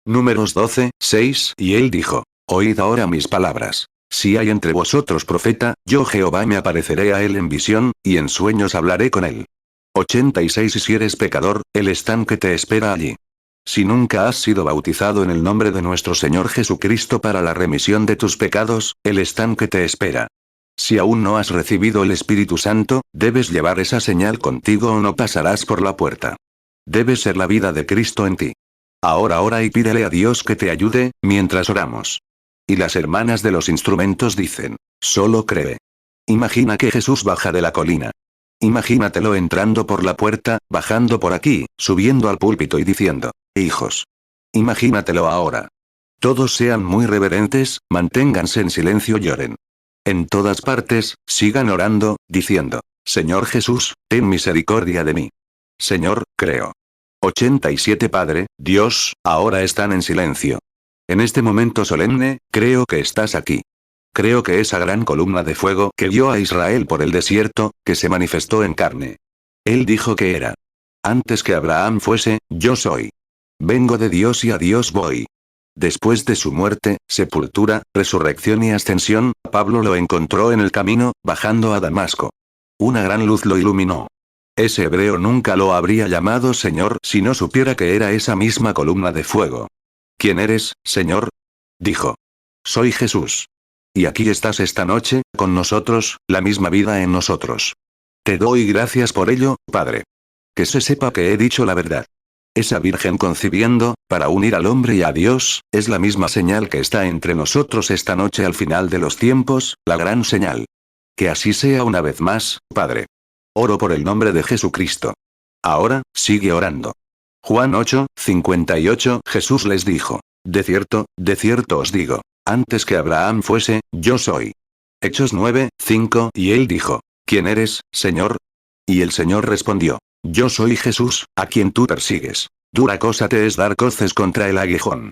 Speaker 1: Números 12:6 Y él dijo, oíd ahora mis palabras. Si hay entre vosotros profeta, yo Jehová me apareceré a él en visión, y en sueños hablaré con él. 86 Y si eres pecador, el estanque te espera allí. Si nunca has sido bautizado en el nombre de nuestro Señor Jesucristo para la remisión de tus pecados, el estanque te espera. Si aún no has recibido el Espíritu Santo, debes llevar esa señal contigo o no pasarás por la puerta. Debe ser la vida de Cristo en ti. Ahora ora y pídele a Dios que te ayude, mientras oramos. Y las hermanas de los instrumentos dicen, solo cree. Imagina que Jesús baja de la colina. Imagínatelo entrando por la puerta, bajando por aquí, subiendo al púlpito y diciendo, hijos. Imagínatelo ahora. Todos sean muy reverentes, manténganse en silencio, lloren. En todas partes, sigan orando, diciendo, Señor Jesús, ten misericordia de mí. Señor, creo. 87 Padre, Dios, ahora están en silencio. En este momento solemne, creo que estás aquí. Creo que esa gran columna de fuego que guió a Israel por el desierto, que se manifestó en carne. Él dijo que era. Antes que Abraham fuese, yo soy. Vengo de Dios y a Dios voy. Después de su muerte, sepultura, resurrección y ascensión, Pablo lo encontró en el camino, bajando a Damasco. Una gran luz lo iluminó. Ese hebreo nunca lo habría llamado Señor si no supiera que era esa misma columna de fuego. ¿Quién eres, Señor? Dijo. Soy Jesús. Y aquí estás esta noche, con nosotros, la misma vida en nosotros. Te doy gracias por ello, Padre. Que se sepa que he dicho la verdad. Esa Virgen concibiendo, para unir al hombre y a Dios, es la misma señal que está entre nosotros esta noche al final de los tiempos, la gran señal. Que así sea una vez más, Padre. Oro por el nombre de Jesucristo. Ahora, sigue orando. Juan 8:58 Jesús les dijo, de cierto os digo, antes que Abraham fuese, yo soy. Hechos 9:5 Y él dijo, ¿quién eres, Señor? Y el Señor respondió, yo soy Jesús, a quien tú persigues. Dura cosa te es dar coces contra el aguijón.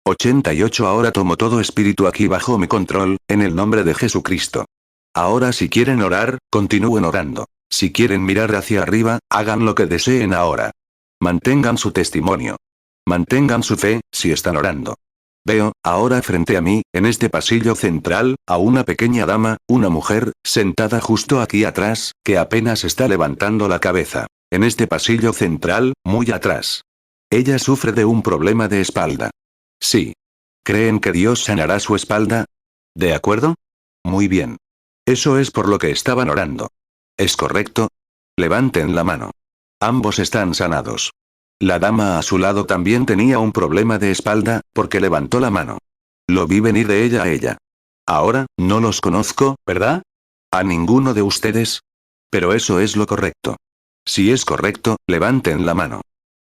Speaker 1: 88 Ahora tomo todo espíritu aquí bajo mi control, en el nombre de Jesucristo. Ahora si quieren orar, continúen orando. Si quieren mirar hacia arriba, hagan lo que deseen ahora. Mantengan su testimonio. Mantengan su fe, si están orando. Veo, ahora frente a mí, en este pasillo central, a una pequeña dama, una mujer, sentada justo aquí atrás, que apenas está levantando la cabeza. En este pasillo central, muy atrás. Ella sufre de un problema de espalda. Sí. ¿Creen que Dios sanará su espalda? ¿De acuerdo? Muy bien. Eso es por lo que estaban orando. ¿Es correcto? Levanten la mano. Ambos están sanados. La dama a su lado también tenía un problema de espalda, porque levantó la mano. Lo vi venir de ella a ella. Ahora, no los conozco, ¿verdad? ¿A ninguno de ustedes? Pero eso es lo correcto. Si es correcto, levanten la mano.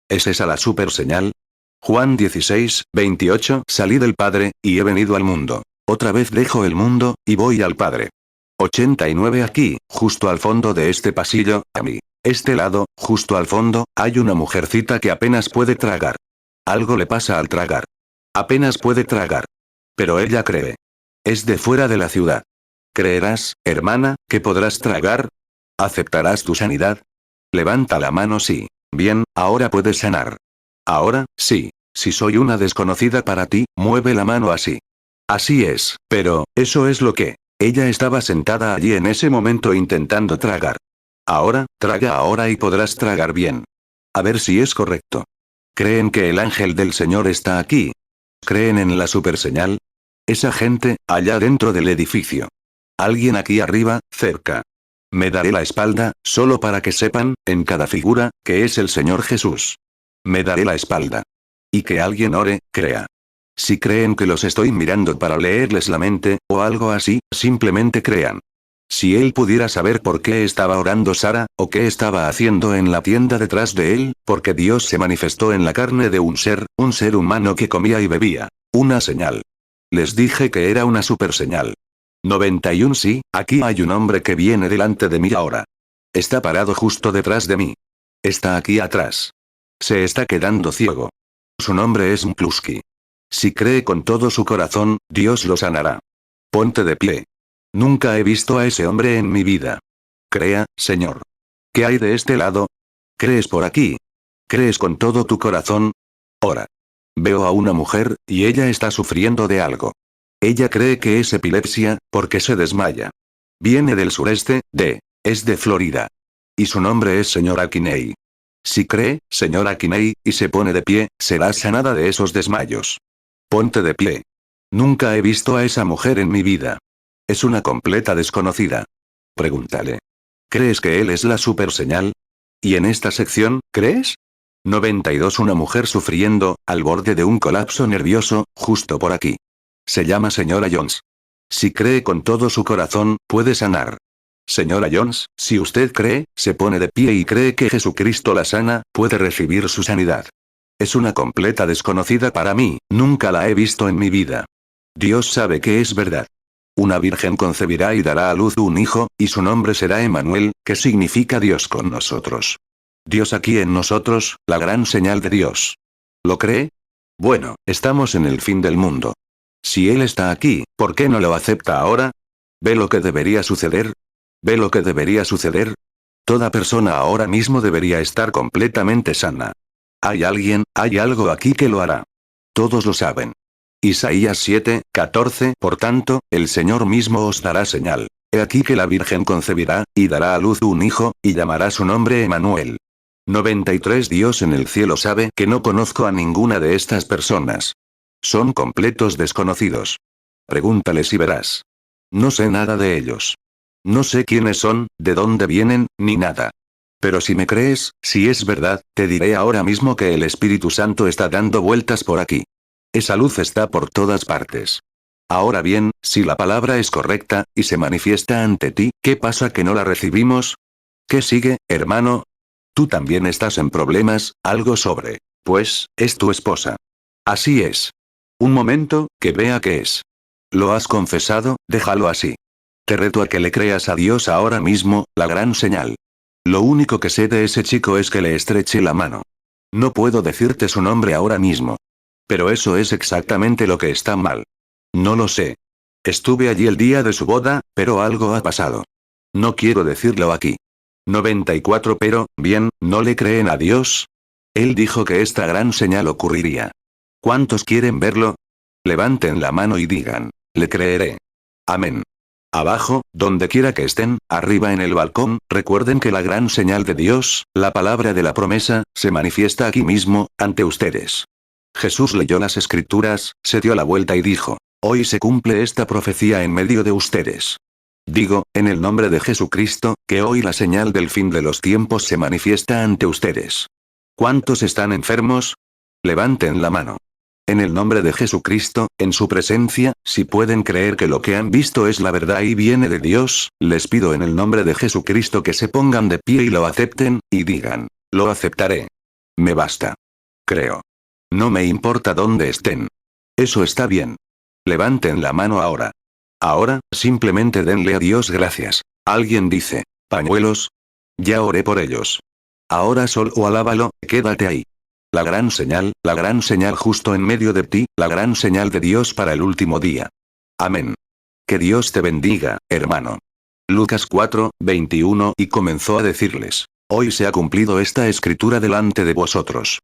Speaker 1: ¿Es esa la super señal? Juan 16, 28. Salí del Padre, y he venido al mundo. Otra vez dejo el mundo, y voy al Padre. 89. Aquí, justo al fondo de este pasillo, a mí. Este lado, justo al fondo, hay una mujercita que apenas puede tragar. Algo le pasa al tragar. Apenas puede tragar. Pero ella cree. Es de fuera de la ciudad. ¿Creerás, hermana, que podrás tragar? ¿Aceptarás tu sanidad? Levanta la mano sí. Bien, ahora puedes sanar. Ahora, sí. Si soy una desconocida para ti, mueve la mano así. Así es, pero, eso es lo que. Ella estaba sentada allí en ese momento intentando tragar. Ahora, traga ahora y podrás tragar bien. A ver si es correcto. ¿Creen que el ángel del Señor está aquí? ¿Creen en la superseñal? Esa gente, allá dentro del edificio. Alguien aquí arriba, cerca. Me daré la espalda, solo para que sepan, en cada figura, que es el Señor Jesús. Me daré la espalda. Y que alguien ore, crea. Si creen que los estoy mirando para leerles la mente, o algo así, simplemente crean. Si él pudiera saber por qué estaba orando Sara, o qué estaba haciendo en la tienda detrás de él, porque Dios se manifestó en la carne de un ser humano que comía y bebía. Una señal. Les dije que era una super señal. 91. Sí, aquí hay un hombre que viene delante de mí ahora. Está parado justo detrás de mí. Está aquí atrás. Se está quedando ciego. Su nombre es Mkluski. Si cree con todo su corazón, Dios lo sanará. Ponte de pie. Nunca he visto a ese hombre en mi vida. Crea, Señor. ¿Qué hay de este lado? ¿Crees por aquí? ¿Crees con todo tu corazón? Ora. Veo a una mujer, y ella está sufriendo de algo. Ella cree que es epilepsia, porque se desmaya. Viene del sureste, es de Florida. Y su nombre es señora Kinney. Si cree, señora Kinney, y se pone de pie, será sanada de esos desmayos. Ponte de pie. Nunca he visto a esa mujer en mi vida. Es una completa desconocida. Pregúntale. ¿Crees que él es la super señal? ¿Y en esta sección, crees? 92. Una mujer sufriendo, al borde de un colapso nervioso, justo por aquí. Se llama señora Jones. Si cree con todo su corazón, puede sanar. Señora Jones, si usted cree, se pone de pie y cree que Jesucristo la sana, puede recibir su sanidad. Es una completa desconocida para mí, nunca la he visto en mi vida. Dios sabe que es verdad. Una virgen concebirá y dará a luz un hijo, y su nombre será Emmanuel, que significa Dios con nosotros. Dios aquí en nosotros, la gran señal de Dios. ¿Lo cree? Bueno, estamos en el fin del mundo. Si Él está aquí, ¿por qué no lo acepta ahora? ¿Ve lo que debería suceder? ¿Ve lo que debería suceder? Toda persona ahora mismo debería estar completamente sana. Hay algo aquí que lo hará. Todos lo saben. Isaías 7, 14. Por tanto, el Señor mismo os dará señal. He aquí que la Virgen concebirá, y dará a luz un hijo, y llamará su nombre Emmanuel. 93. Dios en el cielo sabe que no conozco a ninguna de estas personas. Son completos desconocidos. Pregúntales y verás. No sé nada de ellos. No sé quiénes son, de dónde vienen, ni nada. Pero si me crees, si es verdad, te diré ahora mismo que el Espíritu Santo está dando vueltas por aquí. Esa luz está por todas partes. Ahora bien, si la palabra es correcta, y se manifiesta ante ti, ¿qué pasa que no la recibimos? ¿Qué sigue, hermano? Tú también estás en problemas, algo sobre. Pues, es tu esposa. Así es. Un momento, que vea qué es. ¿Lo has confesado? Déjalo así. Te reto a que le creas a Dios ahora mismo, la gran señal. Lo único que sé de ese chico es que le estreché la mano. No puedo decirte su nombre ahora mismo. Pero eso es exactamente lo que está mal. No lo sé. Estuve allí el día de su boda, pero algo ha pasado. No quiero decirlo aquí. 94. Pero, bien, ¿no le creen a Dios? Él dijo que esta gran señal ocurriría. ¿Cuántos quieren verlo? Levanten la mano y digan, le creeré. Amén. Abajo, donde quiera que estén, arriba en el balcón, recuerden que la gran señal de Dios, la palabra de la promesa, se manifiesta aquí mismo, ante ustedes. Jesús leyó las escrituras, se dio la vuelta y dijo: hoy se cumple esta profecía en medio de ustedes. Digo, en el nombre de Jesucristo, que hoy la señal del fin de los tiempos se manifiesta ante ustedes. ¿Cuántos están enfermos? Levanten la mano. En el nombre de Jesucristo, en su presencia, si pueden creer que lo que han visto es la verdad y viene de Dios, les pido en el nombre de Jesucristo que se pongan de pie y lo acepten, y digan: lo aceptaré. Me basta. Creo. No me importa dónde estén. Eso está bien. Levanten la mano ahora. Ahora, simplemente denle a Dios gracias. Alguien dice: ¿pañuelos? Ya oré por ellos. Ahora solo alábalo, quédate ahí. La gran señal justo en medio de ti, la gran señal de Dios para el último día. Amén. Que Dios te bendiga, hermano. Lucas 4, 21 y comenzó a decirles: hoy se ha cumplido esta escritura delante de vosotros.